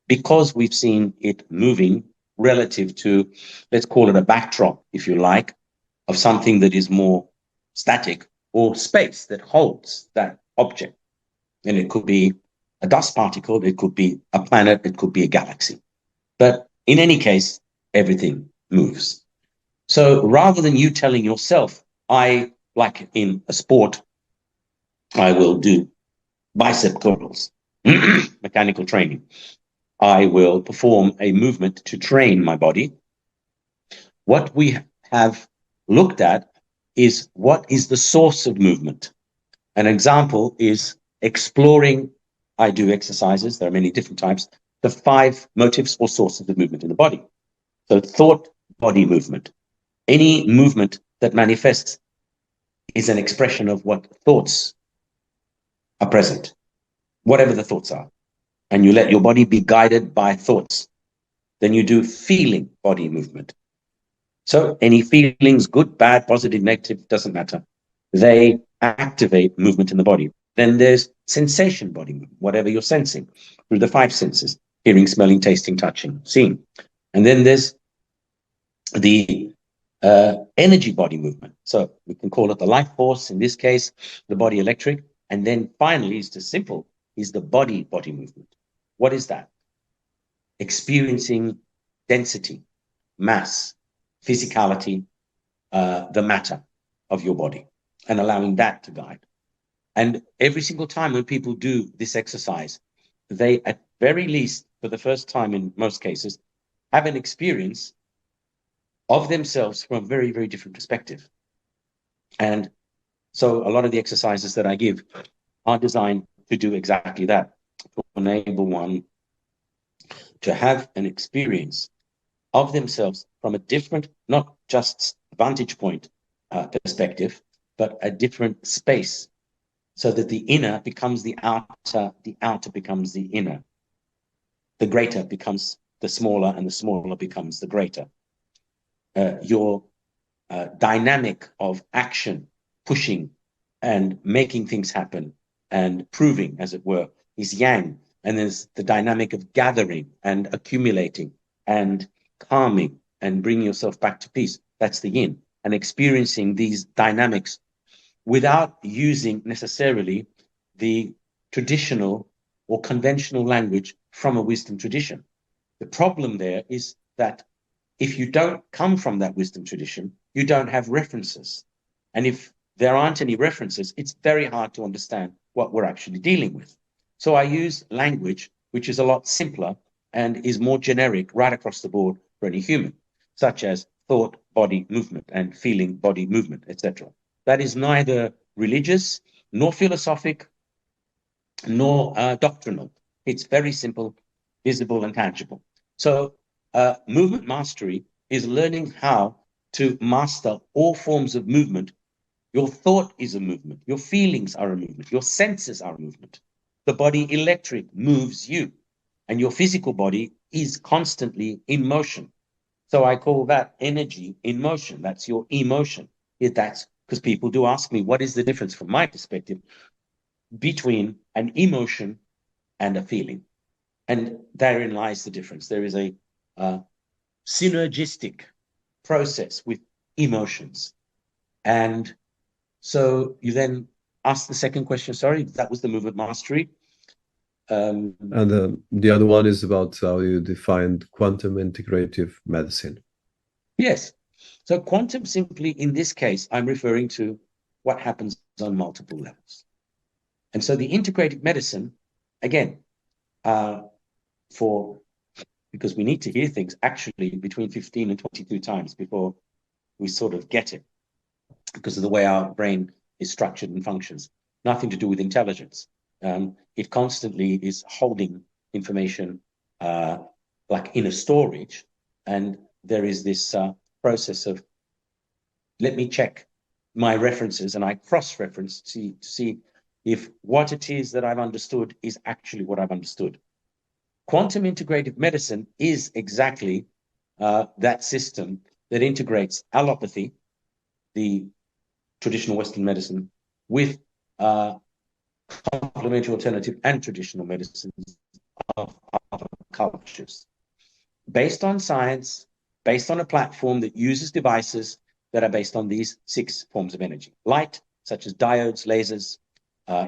because we've seen it moving relative to, let's call it a backdrop, if you like, of something that is more static, or space that holds that object. And it could be a dust particle, it could be a planet, it could be a galaxy. But in any case, everything moves. So rather than you telling yourself, like in a sport, I will do bicep curls, mechanical training. I will perform a movement to train my body. What we have looked at is what is the source of movement. An example is exploring, I do exercises, there are many different types, the 5 motives or sources of movement in the body. So thought, body movement. Any movement that manifests is an expression of what thoughts are present, whatever the thoughts are. And you let your body be guided by thoughts. Then you do feeling body movement. So any feelings, good, bad, positive, negative, doesn't matter. They activate movement in the body. Then there's sensation body movement, whatever you're sensing through the 5 senses, hearing, smelling, tasting, touching, seeing. And then there's the energy body movement. So we can call it the life force, in this case, the body electric. And then finally, it's just simple, is the body movement. What is that? Experiencing density, mass, physicality, the matter of your body, and allowing that to guide. And every single time when people do this exercise, they, at very least, for the first time in most cases, have an experience of themselves from a very, very different perspective. And so a lot of the exercises that I give are designed to do exactly that, to enable one to have an experience of themselves from a different, not just vantage point perspective, but a different space, so that the inner becomes the outer becomes the inner. The greater becomes the smaller, and the smaller becomes the greater. Your dynamic of action, pushing and making things happen and proving, as it were, is yang. And there's the dynamic of gathering and accumulating and calming and bringing yourself back to peace. That's the yin. And experiencing these dynamics without using necessarily the traditional or conventional language from a wisdom tradition. The problem there is that if you don't come from that wisdom tradition, you don't have references. And if there aren't any references, it's very hard to understand what we're actually dealing with. So I use language which is a lot simpler and is more generic right across the board for any human, such as thought, body, movement, and feeling, body, movement, etc. That is neither religious, nor philosophic, nor doctrinal. It's very simple, visible, and tangible. So movement mastery is learning how to master all forms of movement. Your thought is a movement. Your feelings are a movement. Your senses are a movement. The body electric moves you, and your physical body is constantly in motion. So I call that energy in motion. That's your emotion. That's because people do ask me, what is the difference from my perspective between an emotion and a feeling? And therein lies the difference. There is a synergistic process with emotions. And so you then ask the second question, sorry, that was the movement mastery. And the other one is about how you defined quantum integrative medicine. Yes. So quantum simply, in this case, I'm referring to what happens on multiple levels. And so the integrative medicine, again, because we need to hear things actually between 15 and 22 times before we sort of get it, because of the way our brain is structured and functions. Nothing to do with intelligence. It constantly is holding information like in a storage, and there is this process of, let me check my references, and I cross-reference to see if what it is that I've understood is actually what I've understood. Quantum integrative medicine is exactly that system that integrates allopathy, the traditional Western medicine, with complementary alternative and traditional medicines of other cultures. Based on science, based on a platform that uses devices that are based on these 6 forms of energy. Light, such as diodes, lasers,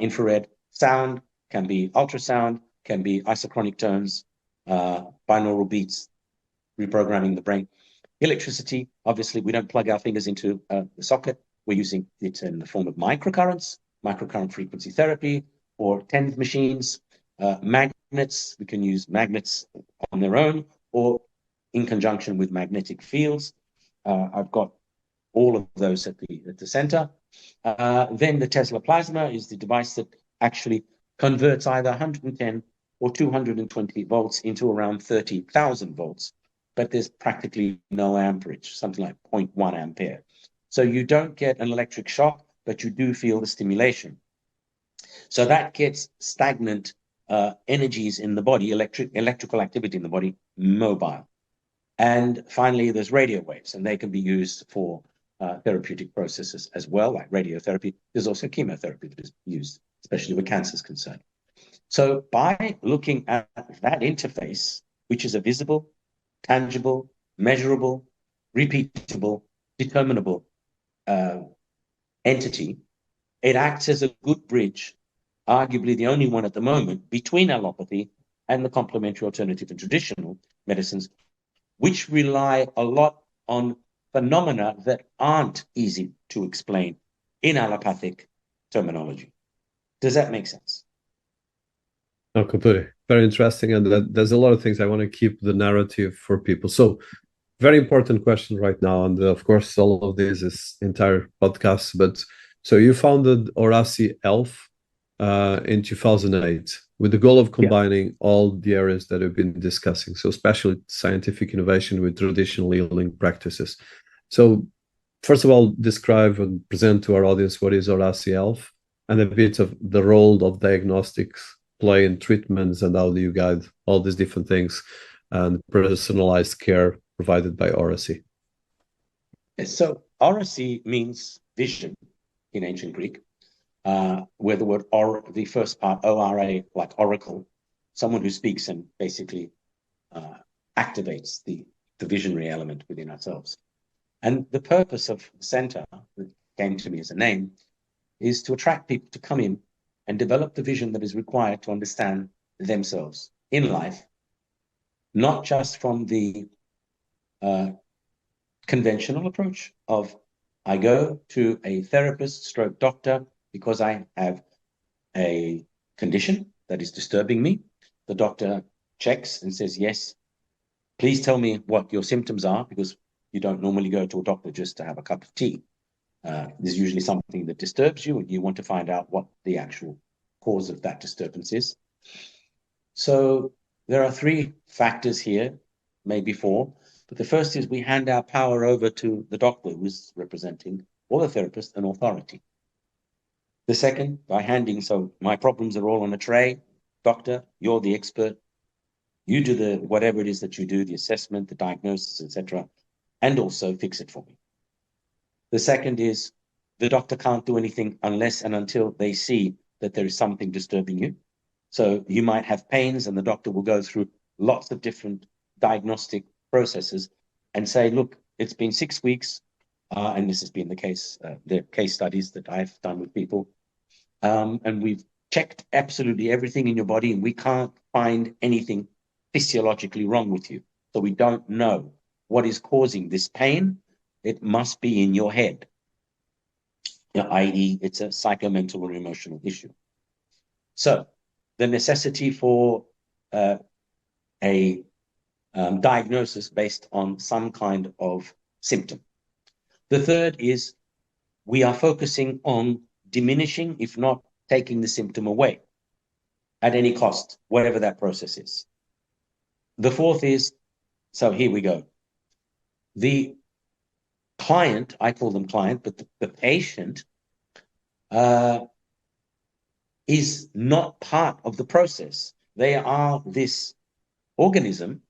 infrared. Sound can be ultrasound, can be isochronic tones, binaural beats, reprogramming the brain. Electricity, obviously, we don't plug our fingers into the socket. We're using it in the form of microcurrents, microcurrent frequency therapy, or TENS machines. Magnets, we can use magnets on their own or in conjunction with magnetic fields. I've got all of those at the center. Then the Tesla plasma is the device that actually converts either 110 or 220 volts into around 30,000 volts, but there's practically no amperage, something like 0.1 ampere. So you don't get an electric shock, but you do feel the stimulation. So that gets stagnant energies in the body, electrical activity in the body, mobile. And finally, there's radio waves, and they can be used for therapeutic processes as well, like radiotherapy. There's also chemotherapy that is used, especially where cancer is concerned. So by looking at that interface, which is a visible, tangible, measurable, repeatable, determinable entity, it acts as a good bridge, arguably the only one at the moment, between allopathy and the complementary alternative and traditional medicines, which rely a lot on phenomena that aren't easy to explain in allopathic terminology. Does that make sense? No, completely. Very interesting. And there's a lot of things I want to keep the narrative for people. So very important question right now. And of course, all of this is entire podcast. But so you founded Orassy Health in 2008 with the goal of combining all the areas that we've been discussing. So especially scientific innovation with traditional healing practices. So first of all, describe and present to our audience what is Orassy Health and a bit of the role of diagnostics play in treatments and how do you guide all these different things and personalized care provided by Orassy. So Orassy means vision in ancient Greek, where the word the first part, O-R-A, like oracle, someone who speaks and basically activates the visionary element within ourselves. And the purpose of the center, that came to me as a name, is to attract people to come in and develop the vision that is required to understand themselves in life, not just from the conventional approach of I go to a therapist stroke doctor because I have a condition that is disturbing me. The doctor checks and says, yes, please tell me what your symptoms are, because you don't normally go to a doctor just to have a cup of tea. There's usually something that disturbs you and you want to find out what the actual cause of that disturbance is. So there are three factors here, maybe four. But the first is we hand our power over to the doctor who's representing, or the therapist, an authority. The second, by handing, so my problems are all on a tray. Doctor, you're the expert. You do the whatever it is that you do, the assessment, the diagnosis, etc., and also fix it for me. The second is the doctor can't do anything unless and until they see that there is something disturbing you. So you might have pains and the doctor will go through lots of different diagnostic processes and say, look, it's been 6 weeks, and this has been the case studies that I've done with people, and we've checked absolutely everything in your body and we can't find anything physiologically wrong with you. So we don't know what is causing this pain. It must be in your head, i.e. it's a psychomental or emotional issue. So the necessity for a diagnosis based on some kind of symptom. The third is we are focusing on diminishing, if not taking the symptom away at any cost, whatever that process is. The fourth is, so here we go. The client, I call them client, but the patient is not part of the process. They are this organism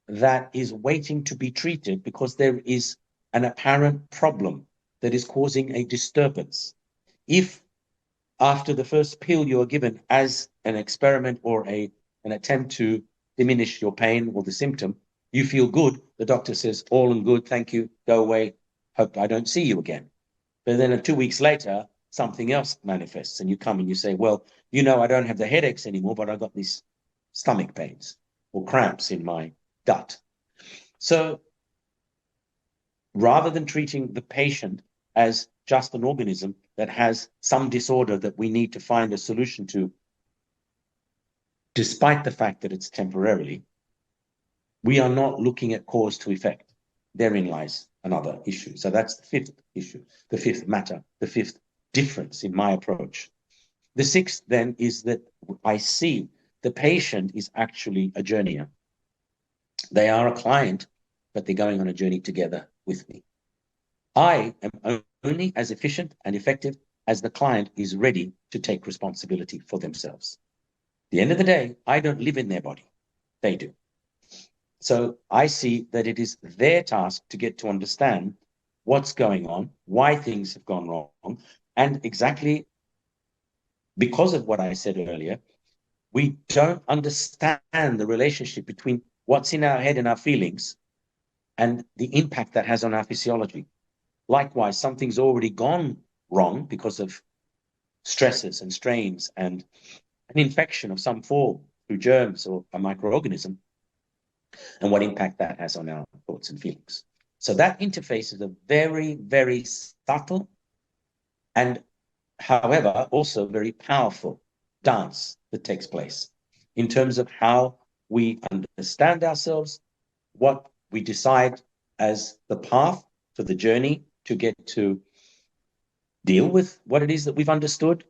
that is waiting to be treated because there is an apparent problem that is causing a disturbance. If after the first pill you are given as an experiment or an attempt to diminish your pain or the symptom, you feel good, the doctor says, all and good, thank you, go away, hope I don't see you again. But then 2 weeks later, something else manifests and you come and you say, well, you know, I don't have the headaches anymore, but I've got these stomach pains or cramps in my gut. So rather than treating the patient as just an organism that has some disorder that we need to find a solution to, despite the fact that it's temporarily, we are not looking at cause to effect. Therein lies another issue. So that's the fifth issue, the fifth matter, the fifth difference in my approach. The sixth then is that I see the patient is actually a journeyer. They are a client, but they're going on a journey together with me. I am only as efficient and effective as the client is ready to take responsibility for themselves. At the end of the day, I don't live in their body. They do. So I see that it is their task to get to understand what's going on, why things have gone wrong, and exactly because of what I said earlier, we don't understand the relationship between what's in our head and our feelings and the impact that has on our physiology. Likewise, something's already gone wrong because of stresses and strains and an infection of some form through germs or a microorganism, and what impact that has on our thoughts and feelings. So that interface is a very, very subtle and, however, also very powerful dance that takes place in terms of how we understand ourselves, what we decide as the path to the journey to get to deal with what it is that we've understood,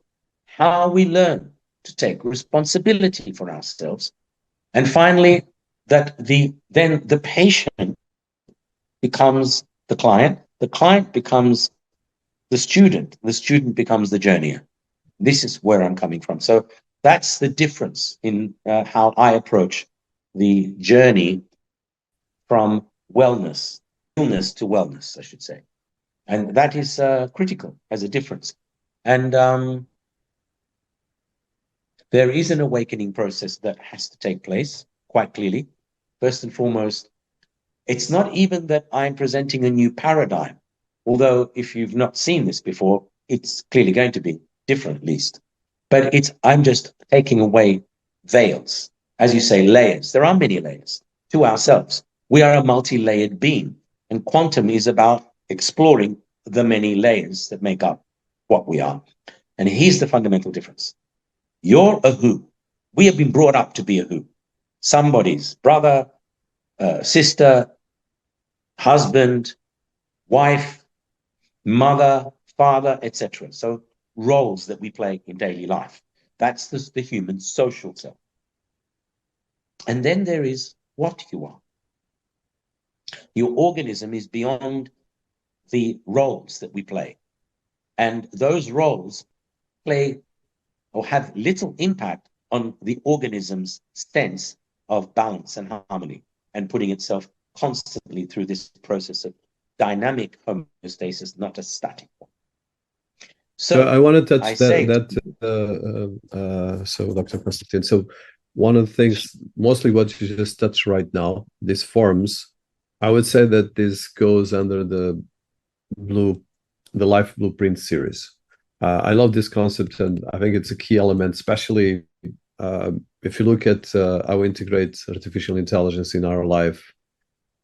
how we learn to take responsibility for ourselves, and finally, that then the patient becomes the client becomes the student becomes the journeyer. This is where I'm coming from. So that's the difference in how I approach the journey from illness to wellness, I should say. And that is critical as a difference. And there is an awakening process that has to take place quite clearly. First and foremost, it's not even that I'm presenting a new paradigm, although if you've not seen this before, it's clearly going to be different at least. But I'm just taking away veils, as you say, layers. There are many layers to ourselves. We are a multi-layered being, and quantum is about exploring the many layers that make up what we are. And here's the fundamental difference. You're a who. We have been brought up to be a who. Somebody's brother, sister, husband, wife, mother, father, etc. So roles that we play in daily life. That's the human social self. And then there is what you are. Your organism is beyond the roles that we play. And those roles play or have little impact on the organism's sense of balance and harmony and putting itself constantly through this process of dynamic homeostasis, not a static one. So I want to touch so Dr. Konstantin, so one of the things, mostly what you just touched right now, these forms, I would say that this goes under the Life Blueprint series. I love this concept, and I think it's a key element, especially if you look at how we integrate artificial intelligence in our life,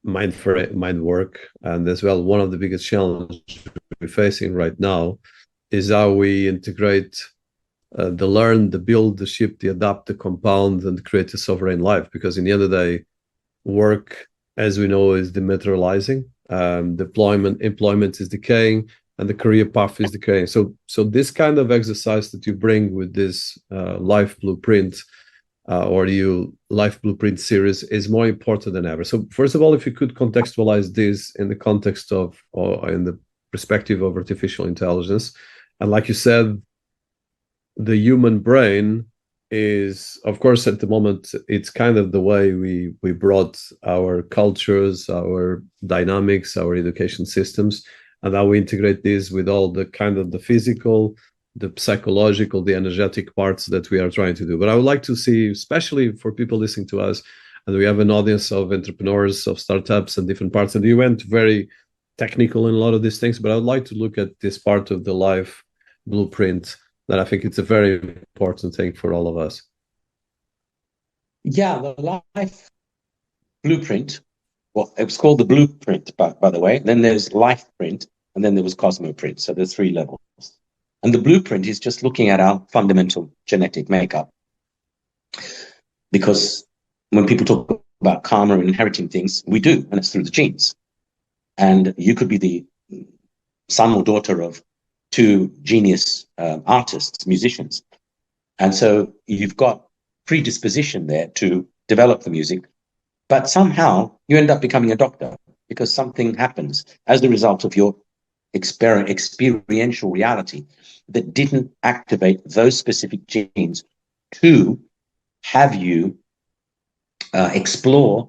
mind work, and as well, one of the biggest challenges we're facing right now is how we integrate the learn, the build, the ship, the adapt, the compound, and create a sovereign life. Because in the end of the day, work, as we know, is dematerializing. Employment is decaying, and the career path is decaying. So this kind of exercise that you bring with this life blueprint or you life blueprint series is more important than ever. So first of all, if you could contextualize this in the context of, or in the perspective of artificial intelligence, and like you said, the human brain is, of course, at the moment, it's kind of the way we brought our cultures, our dynamics, our education systems, and how we integrate this with all the kind of the physical, the psychological, the energetic parts that we are trying to do. But I would like to see, especially for people listening to us, and we have an audience of entrepreneurs, of startups and different parts, and you went very technical in a lot of these things, but I would like to look at this part of the life blueprint that I think it's a very important thing for all of us. Yeah, the life blueprint, well, it was called the blueprint, by the way. Then there's life print, and then there was cosmoprint. So there's 3 levels. And the blueprint is just looking at our fundamental genetic makeup. Because when people talk about karma and inheriting things, we do, and it's through the genes. And you could be the son or daughter of 2 genius artists, musicians. And so you've got predisposition there to develop the music, but somehow you end up becoming a doctor because something happens as a result of your experiential reality that didn't activate those specific genes to have you explore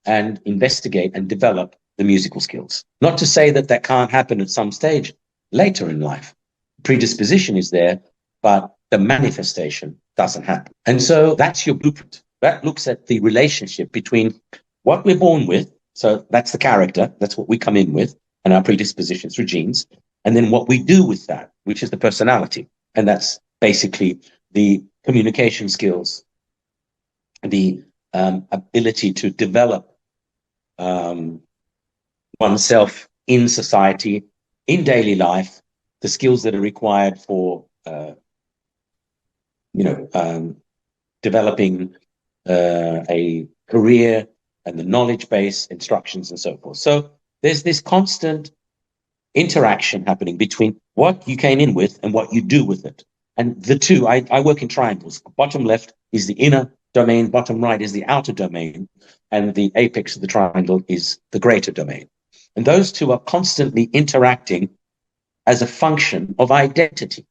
and investigate and develop the musical skills. Not to say that that can't happen at some stage later in life. Predisposition is there, but the manifestation doesn't happen. And so that's your blueprint. That looks at the relationship between what we're born with, so that's the character, that's what we come in with, and our predisposition through genes, and then what we do with that, which is the personality. And that's basically the communication skills, the ability to develop oneself in society, in daily life, the skills that are required for, developing a career and the knowledge base, instructions, and so forth. So there's this constant interaction happening between what you came in with and what you do with it. And the two, I work in triangles. Bottom left is the inner domain, bottom right is the outer domain, and the apex of the triangle is the greater domain. And those two are constantly interacting as a function of identity.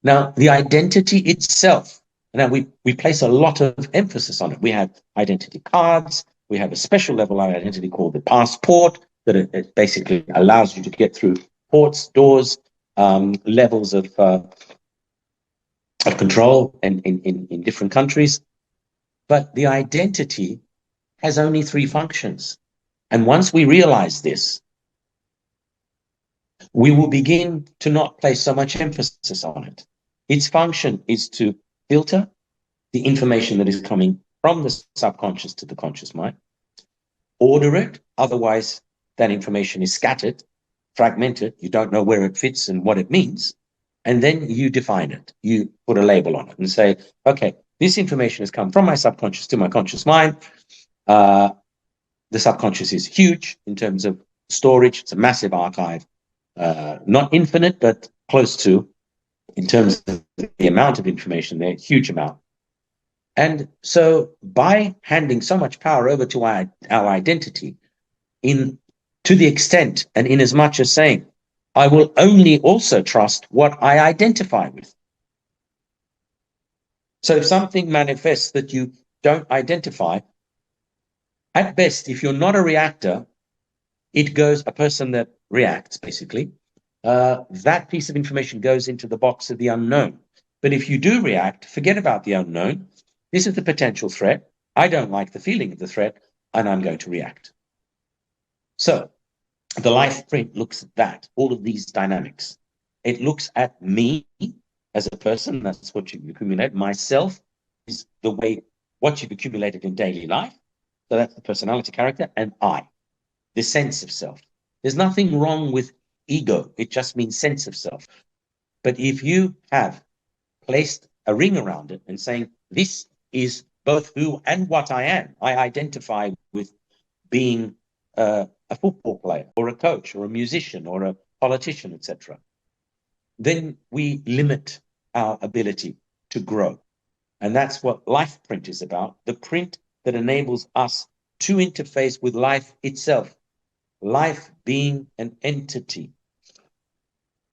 Now, the identity itself, now we place a lot of emphasis on it. We have identity cards, we have a special level of identity called the passport, that it basically allows you to get through ports, doors, levels of control in different countries. But the identity has only three functions. And once we realize this, we will begin to not place so much emphasis on it. Its function is to filter the information that is coming from the subconscious to the conscious mind, order it, otherwise that information is scattered, fragmented, you don't know where it fits and what it means, and then you define it. You put a label on it and say, okay, this information has come from my subconscious to my conscious mind. The subconscious is huge in terms of storage. It's a massive archive, not infinite, but close to, in terms of the amount of information there, huge amount. And so by handing so much power over to our identity, to the extent and in as much as saying, I will only also trust what I identify with. So if something manifests that you don't identify, at best, if you're not a reactor, it goes, a person that reacts, basically, that piece of information goes into the box of the unknown. But if you do react, forget about the unknown. This is the potential threat. I don't like the feeling of the threat, and I'm going to react. So the life print looks at that, all of these dynamics. It looks at me as a person. That's what you accumulate. Myself is the way, what you've accumulated in daily life. So that's the personality character. And I, the sense of self. There's nothing wrong with ego. It just means sense of self. But if you have placed a ring around it and saying, this is both who and what I am, I identify with being a football player or a coach or a musician or a politician, etc., then we limit our ability to grow. And that's what life print is about, the print that enables us to interface with life itself, life being an entity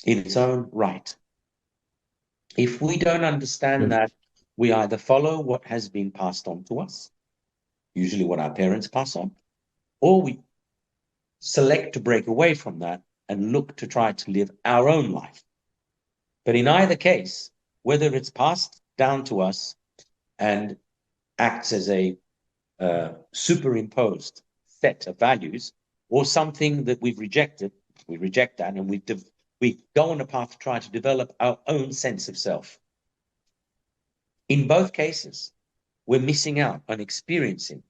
in its own right. If we don't understand that, we either follow what has been passed on to us, usually what our parents pass on, or we select to break away from that and look to try to live our own life. But in either case, whether it's passed down to us and acts as a superimposed set of values, or something that we've rejected, we reject that and we go on a path to try to develop our own sense of self. In both cases, we're missing out on experiencing,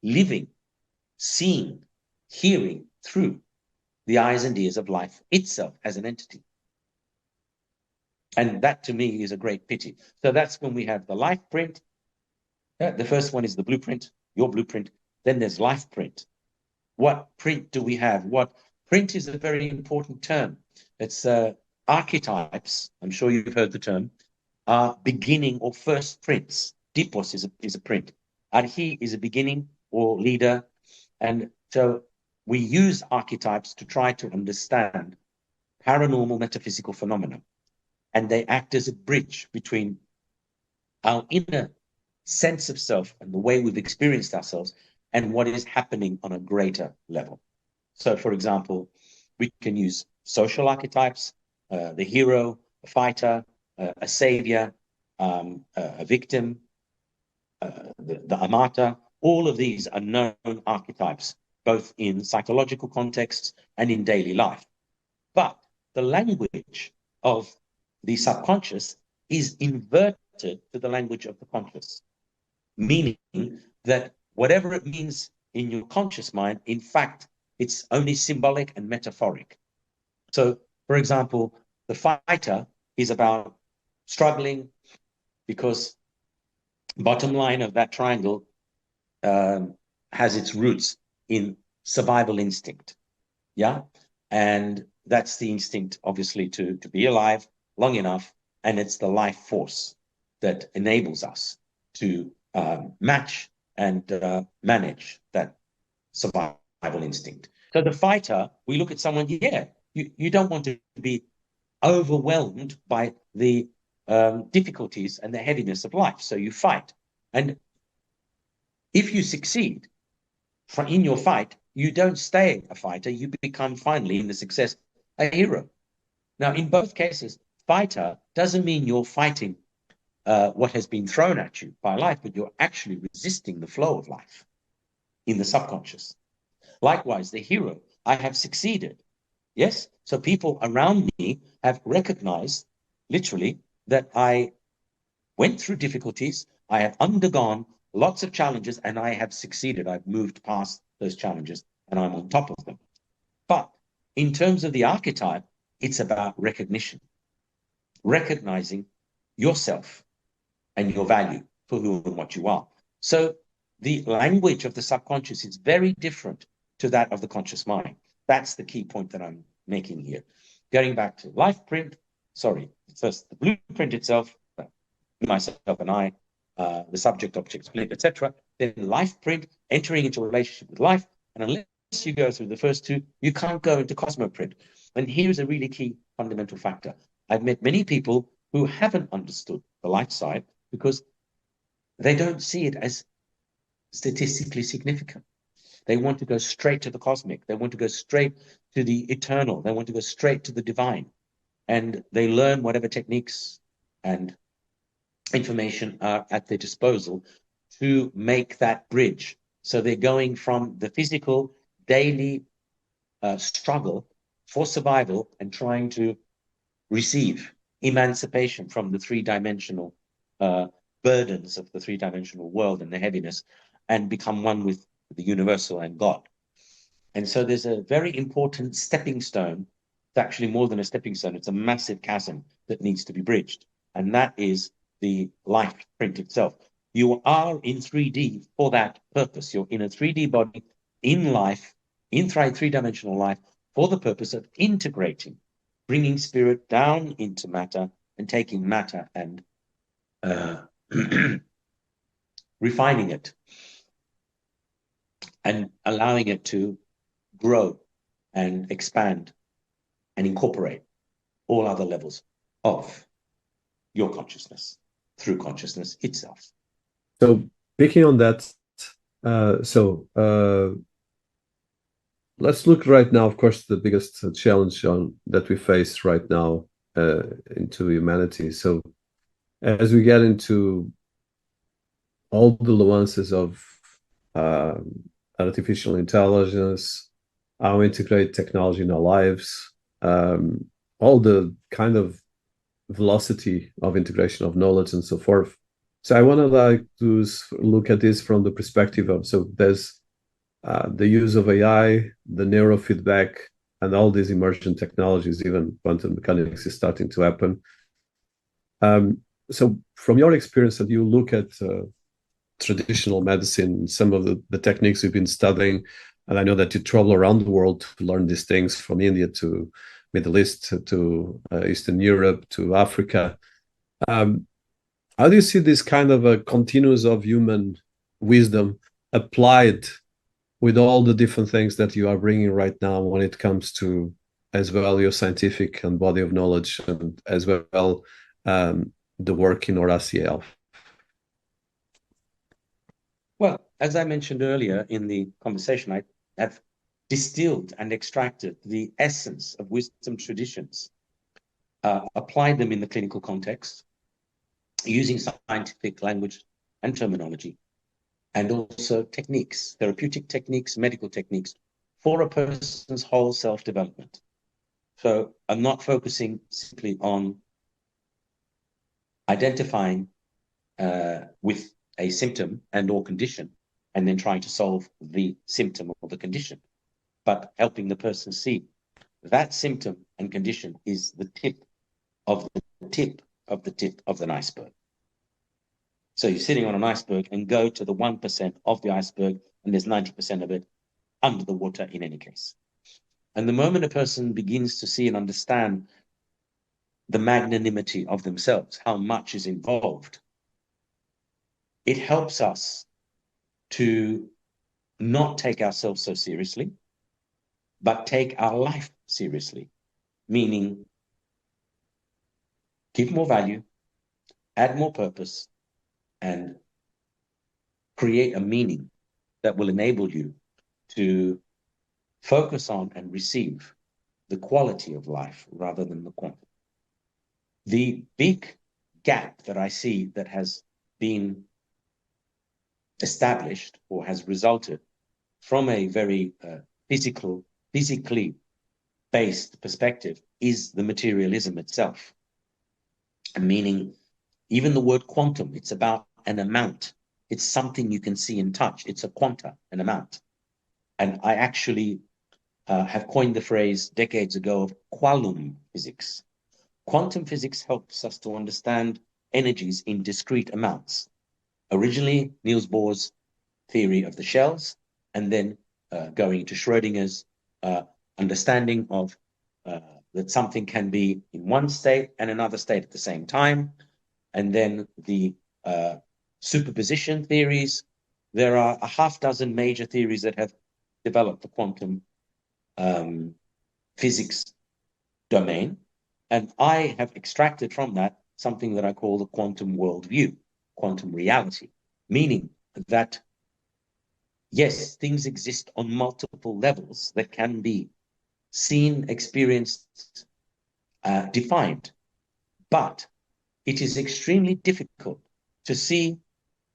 living, seeing, hearing through the eyes and ears of life itself as an entity. And that to me is a great pity. So that's when we have the life print. The first one is the blueprint, your blueprint. Then there's life print. What print do we have? What print is a very important term. It's archetypes. I'm sure you've heard the term. Beginning or first prints. Dipos is a print. Archi is a beginning or leader. And so we use archetypes to try to understand paranormal metaphysical phenomena. And they act as a bridge between our inner sense of self and the way we've experienced ourselves and what is happening on a greater level. So, for example, we can use social archetypes, the hero, a fighter, a savior, a victim, the amata. All of these are known archetypes, both in psychological contexts and in daily life. But the language of the subconscious is inverted to the language of the conscious, meaning that whatever it means in your conscious mind, in fact, it's only symbolic and metaphoric. So, for example, the fighter is about struggling because bottom line of that triangle has its roots in survival instinct. Yeah. And that's the instinct, obviously, to be alive long enough. And it's the life force that enables us to match and manage that survival instinct. So the fighter, we look at someone, yeah, you don't want to be overwhelmed by the difficulties and the heaviness of life. So you fight. And if you succeed in your fight, you don't stay a fighter. You become finally, in the success, a hero. Now, in both cases, fighter doesn't mean you're fighting what has been thrown at you by life, but you're actually resisting the flow of life in the subconscious. Likewise, the hero, I have succeeded. Yes. So people around me have recognized literally that I went through difficulties. I have undergone lots of challenges and I have succeeded. I've moved past those challenges and I'm on top of them. But in terms of the archetype, it's about recognition, recognizing yourself and your value for who and what you are. So the language of the subconscious is very different to that of the conscious mind. That's the key point that I'm making here. Going back to life print, first the blueprint itself, myself and I, the subject, object, split, etc. Then life print, entering into a relationship with life. And unless you go through the first two, you can't go into cosmoprint. And here's a really key fundamental factor. I've met many people who haven't understood the life side because they don't see it as statistically significant. They want to go straight to the cosmic. They want to go straight to the eternal. They want to go straight to the divine. And they learn whatever techniques and information are at their disposal to make that bridge. So they're going from the physical daily struggle for survival and trying to receive emancipation from the three-dimensional burdens of the three-dimensional world and the heaviness and become one with the universal and God. And so there's a very important stepping stone. It's actually more than a stepping stone. It's a massive chasm that needs to be bridged. And that is the life print itself. You are in 3D for that purpose. You're in a 3D body in life, in three-dimensional life, for the purpose of integrating, bringing spirit down into matter and taking matter and refining it and allowing it to grow and expand and incorporate all other levels of your consciousness through consciousness itself. So picking on that, let's look right now, of course, the biggest challenge that we face right now into humanity. So as we get into all the nuances of artificial intelligence, how we integrate technology in our lives, all the kind of velocity of integration of knowledge and so forth. So I want to look at this from the perspective of, so there's the use of AI, the neurofeedback, and all these emergent technologies, even quantum mechanics is starting to happen. So from your experience, that you look at traditional medicine, some of the techniques you've been studying, and I know that you travel around the world to learn these things, from India to Middle East to Eastern Europe to Africa. How do you see this kind of a continuous of human wisdom applied with all the different things that you are bringing right now when it comes to, as well, your scientific and body of knowledge, and as well the work in Orassy Health? Well, as I mentioned earlier in the conversation, I have distilled and extracted the essence of wisdom traditions, applied them in the clinical context, using scientific language and terminology, and also techniques, therapeutic techniques, medical techniques, for a person's whole self-development. So I'm not focusing simply on identifying with a symptom and or condition and then trying to solve the symptom or the condition, but helping the person see that symptom and condition is the tip of the tip of the tip of an iceberg. So you're sitting on an iceberg and go to the 1% of the iceberg, and there's 90% of it under the water in any case. And the moment a person begins to see and understand the magnanimity of themselves, how much is involved, it helps us to not take ourselves so seriously, but take our life seriously, meaning give more value, add more purpose, and create a meaning that will enable you to focus on and receive the quality of life rather than the quantity. The big gap that I see that has been established or has resulted from a very physically based perspective is the materialism itself. Meaning, even the word quantum, it's about an amount. It's something you can see and touch. It's a quanta, an amount. And I actually have coined the phrase decades ago of qualum physics. Quantum physics helps us to understand energies in discrete amounts. Originally, Niels Bohr's theory of the shells, and then going to Schrodinger's understanding of that something can be in one state and another state at the same time. And then the superposition theories. There are a half dozen major theories that have developed the quantum physics domain. And I have extracted from that something that I call the quantum worldview, quantum reality, meaning that, yes, things exist on multiple levels that can be seen, experienced, defined, but it is extremely difficult to see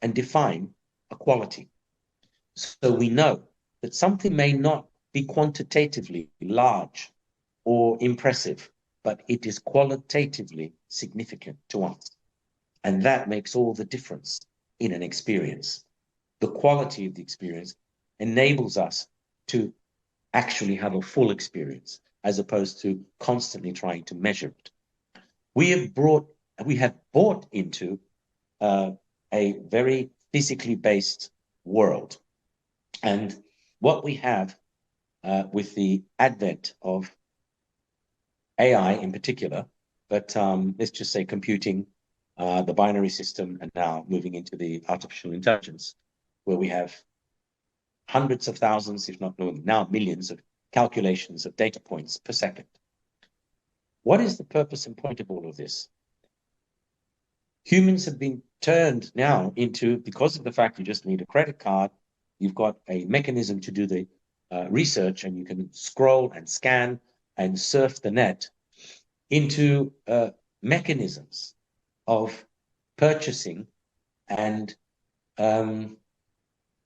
and define a quality. So we know that something may not be quantitatively large or impressive, but it is qualitatively significant to us. And that makes all the difference in an experience. The quality of the experience enables us to actually have a full experience as opposed to constantly trying to measure it. We have bought into a very physically based world. And what we have with the advent of AI in particular, but let's just say computing, the binary system, and now moving into the artificial intelligence, where we have hundreds of thousands, if not now millions of calculations of data points per second. What is the purpose and point of all of this? Humans have been turned now into, because of the fact you just need a credit card, you've got a mechanism to do the research, and you can scroll and scan and surf the net, into mechanisms of purchasing and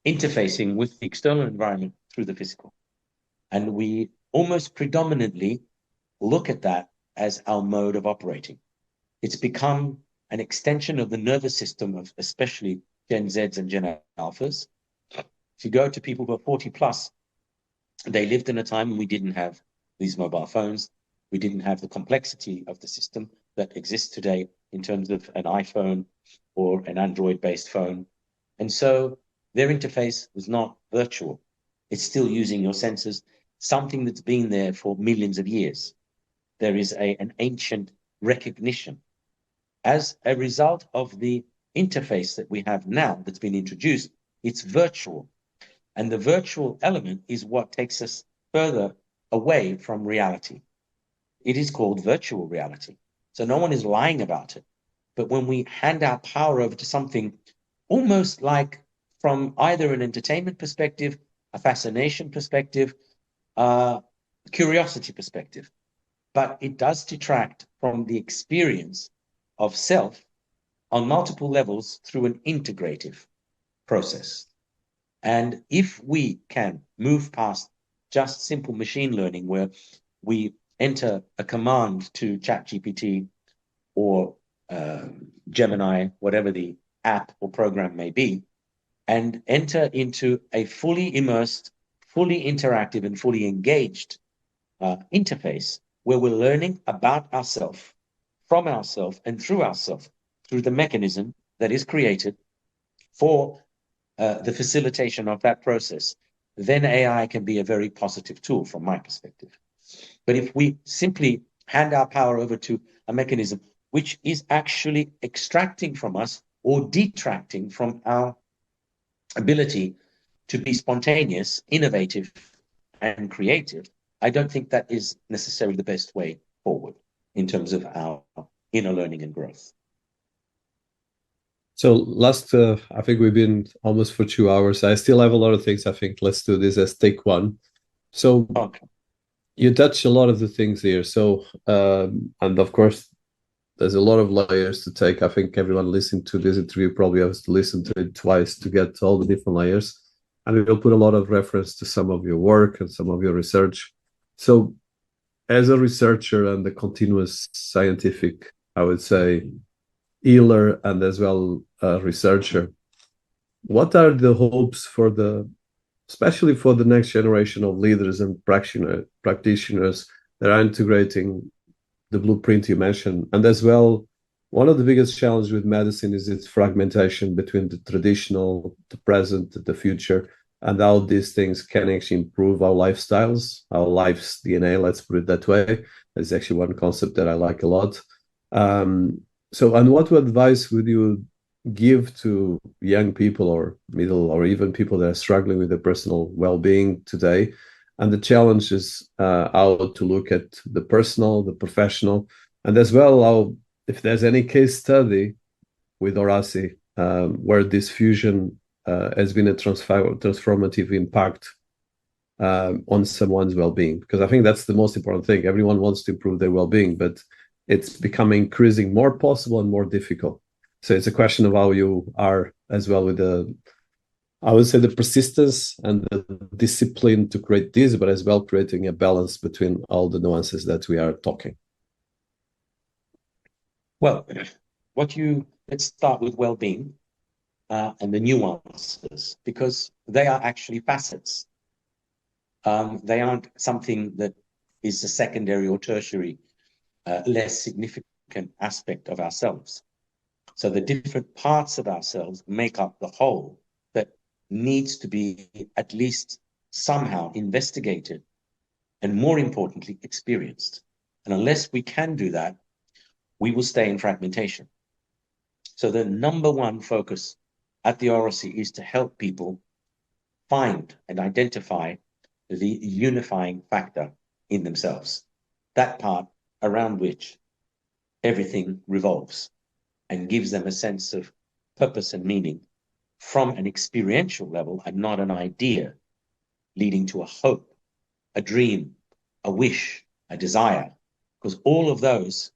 interfacing with the external environment through the physical. And we almost predominantly look at that as our mode of operating. It's become an extension of the nervous system of especially Gen Zs and Gen Alphas. If you go to people who are 40 plus, they lived in a time when we didn't have these mobile phones. We didn't have the complexity of the system that exists today in terms of an iPhone or an Android-based phone. And so their interface was not virtual. It's still using your senses, something that's been there for millions of years. There is an ancient recognition. As a result of the interface that we have now that's been introduced, it's virtual. And the virtual element is what takes us further away from reality. It is called virtual reality. So no one is lying about it. But when we hand our power over to something almost like, from either an entertainment perspective, a fascination perspective, curiosity perspective, but it does detract from the experience of self on multiple levels through an integrative process. And if we can move past just simple machine learning, where we enter a command to ChatGPT or Gemini, whatever the app or program may be, and enter into a fully immersed, fully interactive, and fully engaged interface where we're learning about ourselves, from ourselves, and through ourselves, through the mechanism that is created for the facilitation of that process, then AI can be a very positive tool from my perspective. But if we simply hand our power over to a mechanism which is actually extracting from us or detracting from our ability to be spontaneous, innovative, and creative, I don't think that is necessarily the best way forward in terms of our inner learning and growth. So last, I think we've been almost for 2 hours. I still have a lot of things. I think let's do this as take one. So Okay. you touch a lot of the things here. So, and of course, there's a lot of layers to take. I think everyone listening to this interview probably has to listen to it twice to get all the different layers. And we'll put a lot of reference to some of your work and some of your research. So as a researcher and a continuous scientific, I would say, healer and as well a researcher, what are the hopes for especially for the next generation of leaders and practitioners that are integrating the blueprint you mentioned? And as well, one of the biggest challenges with medicine is its fragmentation between the traditional, the present, the future, and how these things can actually improve our lifestyles, our life's DNA, let's put it that way. That's actually one concept that I like a lot. And what advice would you give to young people or middle or even people that are struggling with their personal well-being today, and the challenges how to look at the personal, the professional, and as well how, if there's any case study with Orassy where this fusion has been a transformative impact on someone's well-being, because I think that's the most important thing. Everyone wants to improve their well-being, but it's becoming increasingly more possible and more difficult. So it's a question of how you are as well with I would say the persistence and the discipline to create this, but as well creating a balance between all the nuances that we are talking. Well, let's start with well-being and the nuances, because they are actually facets. They aren't something that is a secondary or tertiary, less significant aspect of ourselves. So the different parts of ourselves make up the whole that needs to be at least somehow investigated and, more importantly, experienced. And unless we can do that, we will stay in fragmentation. So the number one focus at the Orassy is to help people find and identify the unifying factor in themselves, that part around which everything revolves, and gives them a sense of purpose and meaning from an experiential level and not an idea, leading to a hope, a dream, a wish, a desire. Because all of those,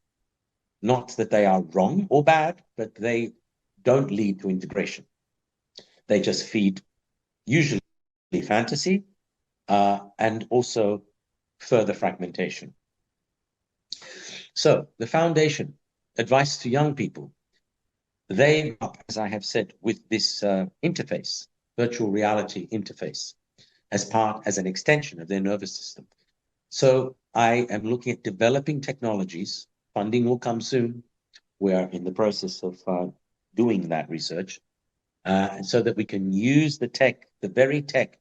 not that they are wrong or bad, but they don't lead to integration. They just feed usually fantasy and also further fragmentation. So the foundation, advice to young people, they, as I have said, with this interface, virtual reality interface, as an extension of their nervous system. So I am looking at developing technologies. Funding will come soon. We're in the process of doing that research, so that we can use the tech, the very tech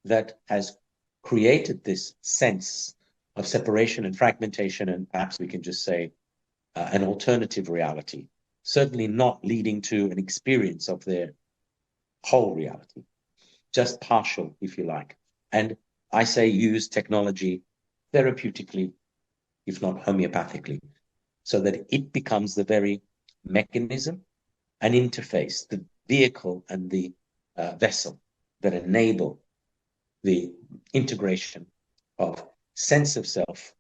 that has created this sense of separation and fragmentation, and perhaps we can just say an alternative reality, certainly not leading to an experience of their whole reality, just partial, if you like. And I say use technology therapeutically, if not homeopathically, so that it becomes the very mechanism, an interface, the vehicle and the vessel that enable the integration of sense of self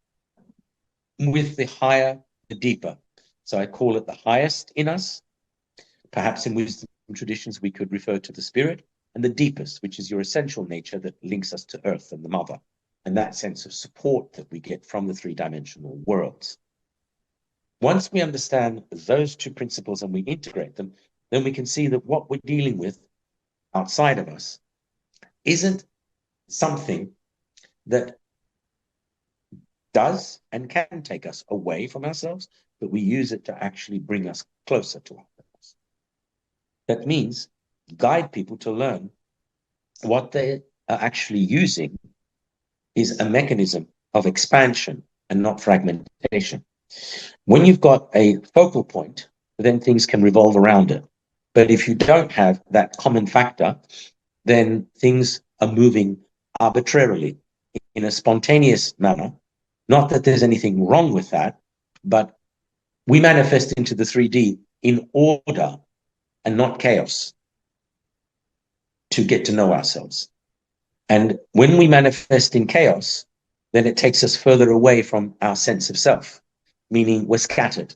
with the higher, the deeper. So I call it the highest in us. Perhaps in wisdom traditions, we could refer to the spirit, and the deepest, which is your essential nature that links us to earth and the mother, and that sense of support that we get from the three-dimensional worlds. Once we understand those two principles and we integrate them, then we can see that what we're dealing with outside of us isn't something that does and can take us away from ourselves, but we use it to actually bring us closer to ourselves. That means guide people to learn what they are actually using is a mechanism of expansion and not fragmentation. When you've got a focal point, then things can revolve around it. But if you don't have that common factor, then things are moving arbitrarily in a spontaneous manner. Not that there's anything wrong with that, but we manifest into the 3D in order and not chaos to get to know ourselves. And when we manifest in chaos, then it takes us further away from our sense of self, meaning we're scattered,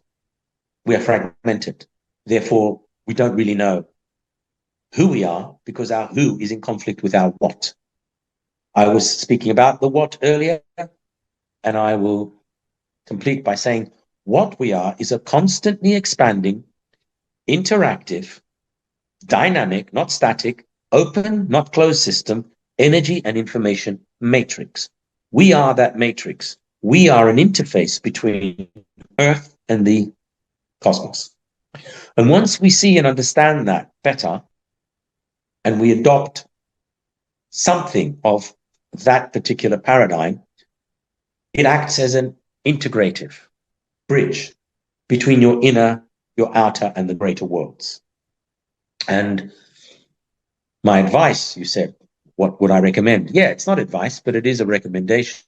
we are fragmented. Therefore, we don't really know who we are because our who is in conflict with our what. I was speaking about the what earlier, and I will complete by saying what we are is a constantly expanding, interactive, dynamic, not static, open, not closed system, energy and information matrix. We are that matrix. We are an interface between Earth and the cosmos. And once we see and understand that better, and we adopt something of that particular paradigm, it acts as an integrative bridge between your inner, your outer, and the greater worlds. And my advice, you said, what would I recommend? Yeah, it's not advice, but it is a recommendation.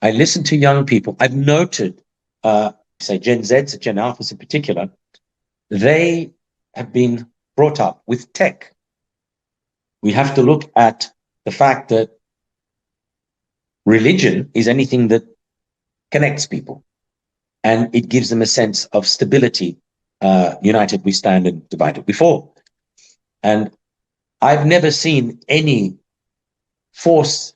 I listen to young people. I've noted, say Gen Zs, Gen Alphas in particular, they have been brought up with tech. We have to look at the fact that religion is anything that connects people, and it gives them a sense of stability. United we stand and divided we fall. And I've never seen any force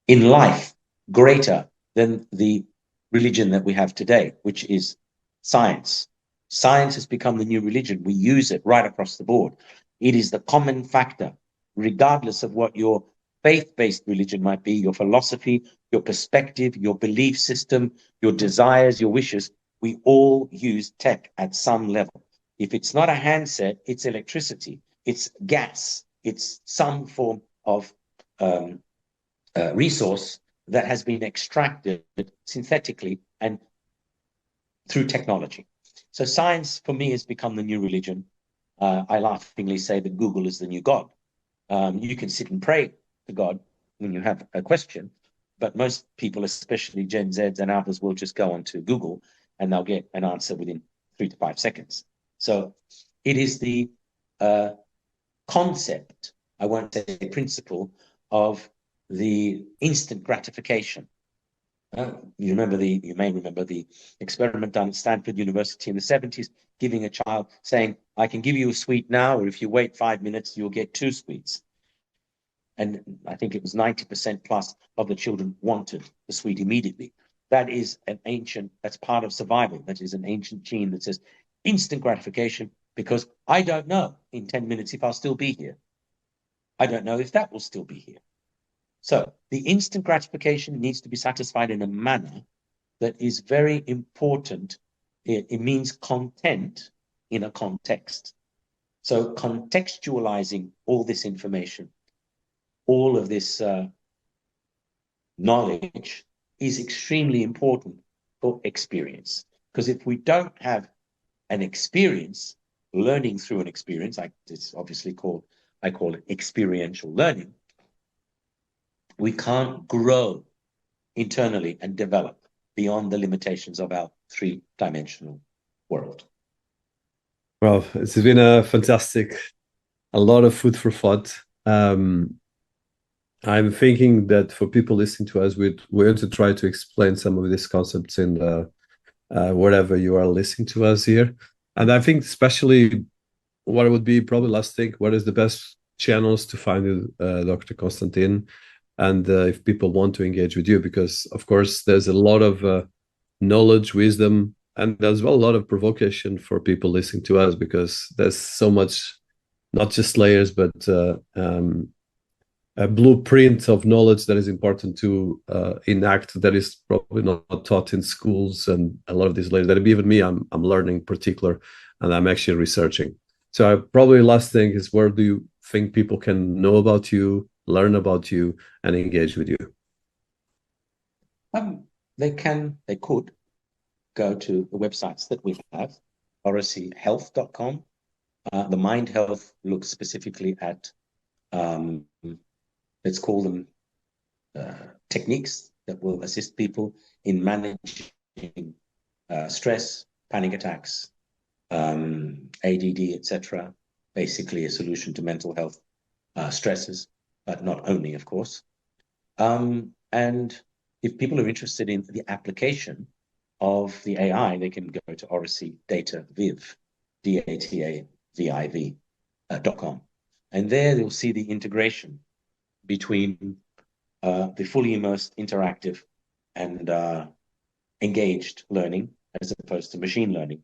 in life greater than the religion that we have today, which is science. Science has become the new religion. We use it right across the board. It is the common factor, regardless of what your faith-based religion might be, your philosophy, your perspective, your belief system, your desires, your wishes. We all use tech at some level. If it's not a handset, it's electricity, it's gas, it's some form of resource that has been extracted synthetically and through technology. So science, for me, has become the new religion. I laughingly say that Google is the new God. You can sit and pray to God when you have a question, but most people, especially Gen Zs and others, will just go onto Google and they'll get an answer within 3 to 5 seconds. So it is the concept, I won't say principle, of the instant gratification. You may remember the experiment done at Stanford University in the 70s, giving a child, saying, I can give you a sweet now, or if you wait 5 minutes, you'll get 2 sweets. And I think it was 90% plus of the children wanted the sweet immediately. That is that's part of survival. That is an ancient gene that says instant gratification, because I don't know in 10 minutes if I'll still be here. I don't know if that will still be here. So the instant gratification needs to be satisfied in a manner that is very important. It means content in a context. So contextualizing all this information, all of this knowledge is extremely important for experience. Because if we don't have an experience, learning through an experience, it's obviously I call it experiential learning, we can't grow internally and develop beyond the limitations of our 3-dimensional world. Well, it's been a lot of food for thought. I'm thinking that for people listening to us, we're going to try to explain some of these concepts in wherever you are listening to us here. And I think especially what would be probably last thing, what is the best channels to find you, Dr. Konstantin? And if people want to engage with you, because of course there's a lot of knowledge, wisdom, and as well a lot of provocation for people listening to us, because there's so much, not just layers, but a blueprint of knowledge that is important to enact, that is probably not taught in schools, and a lot of these layers that even me, I'm learning particular, and I'm actually researching. So probably last thing is, where do you think people can know about you, learn about you, and engage with you? They could go to the websites that we have, orassyhealth.com. The Mind Health looks specifically at, let's call them techniques that will assist people in managing stress, panic attacks, ADD, etc. Basically a solution to mental health stresses, but not only, of course. And if people are interested in the application of the AI, they can go to Orassy Data Viv, DATAVIV.com. And there they'll see the integration between the fully immersed, interactive, and engaged learning as opposed to machine learning.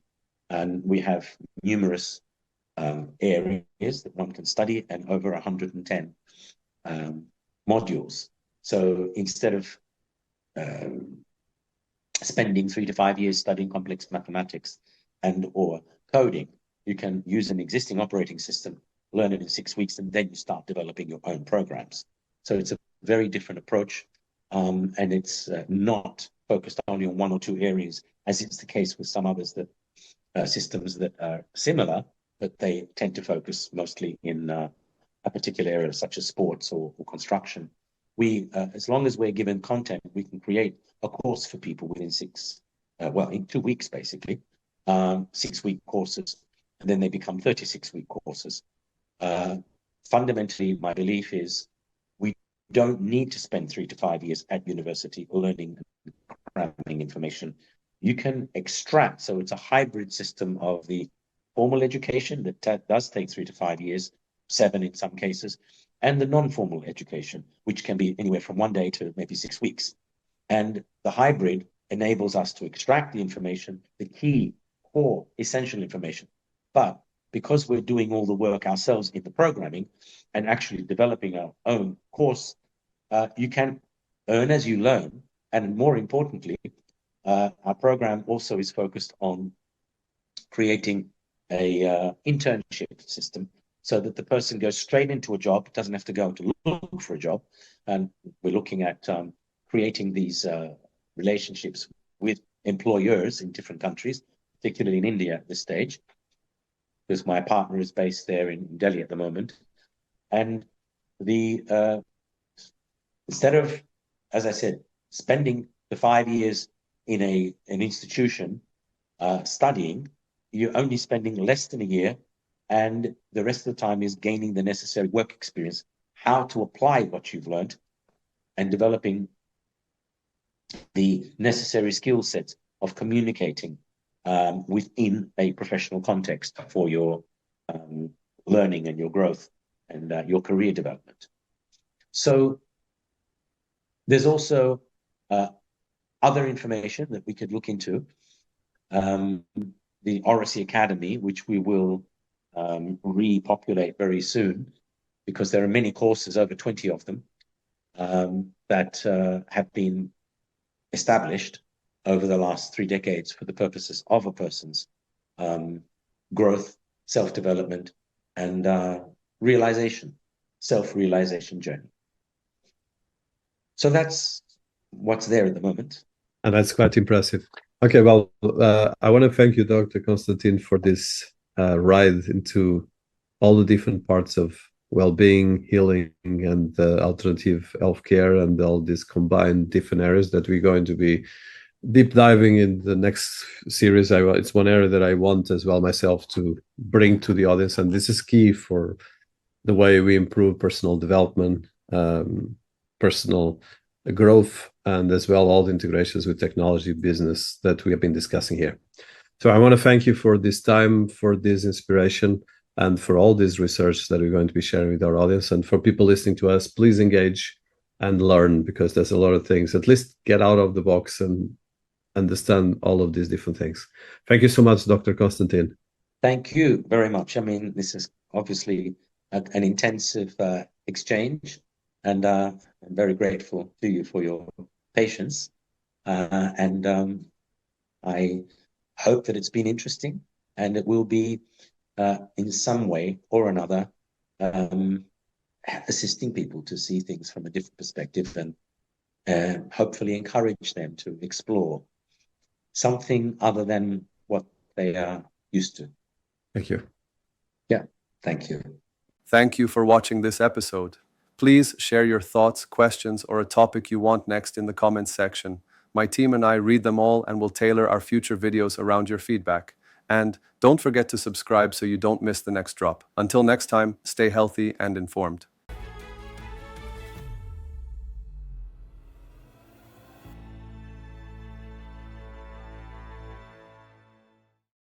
And we have numerous areas that one can study and over 110 modules. So instead of spending 3 to 5 years studying complex mathematics and or coding, you can use an existing operating system, learn it in 6 weeks, and then you start developing your own programs. So it's a very different approach, and it's not focused only on 1 or 2 areas, as it's the case with some others that systems that are similar, but they tend to focus mostly in a particular area, such as sports or construction. We, as long as we're given content, we can create a course for people within in 2 weeks, basically, 6-week courses, and then they become 36-week courses. Fundamentally, my belief is we don't need to spend 3 to 5 years at university learning and cramming information. You can extract, so it's a hybrid system of the formal education that does take 3 to 5 years, 7 in some cases, and the non-formal education, which can be anywhere from 1 day to maybe 6 weeks. And the hybrid enables us to extract the information, the key, core, essential information. But because we're doing all the work ourselves in the programming and actually developing our own course, you can earn as you learn. And more importantly, our program also is focused on creating a internship system so that the person goes straight into a job, doesn't have to go to look for a job. And we're looking at creating these relationships with employers in different countries, particularly in India at this stage, because my partner is based there in Delhi at the moment. And instead of, as I said, spending the 5 years in an institution studying, you're only spending less than a year, and the rest of the time is gaining the necessary work experience, how to apply what you've learned, and developing the necessary skill sets of communicating within a professional context for your learning and your growth and your career development. So there's also other information that we could look into. The Orassy Academy, which we will repopulate very soon, because there are many courses, over 20 of them, that have been established over the last 3 decades for the purposes of a person's growth, self-development, and self-realization journey. So that's what's there at the moment. And that's quite impressive. Okay, well, I want to thank you, Dr. Konstantin, for this ride into all the different parts of well-being, healing, and alternative healthcare, and all these combined different areas that we're going to be deep diving in the next series. It's one area that I want as well myself to bring to the audience, and this is key for the way we improve personal development, personal growth, and as well all the integrations with technology business that we have been discussing here. So I want to thank you for this time, for this inspiration, and for all this research that we're going to be sharing with our audience. And for people listening to us, please engage and learn, because there's a lot of things. At least get out of the box and understand all of these different things. Thank you so much, Dr. Konstantin. Thank you very much. I mean, this is obviously an intensive exchange, and I'm very grateful to you for your patience. And I hope that it's been interesting, and it will be in some way or another assisting people to see things from a different perspective and hopefully encourage them to explore something other than what they are used to. Thank you. Yeah, thank you. Thank you for watching this episode. Please share your thoughts, questions, or a topic you want next in the comments section. My team and I read them all and will tailor our future videos around your feedback. And don't forget to subscribe so you don't miss the next drop. Until next time, stay healthy and informed.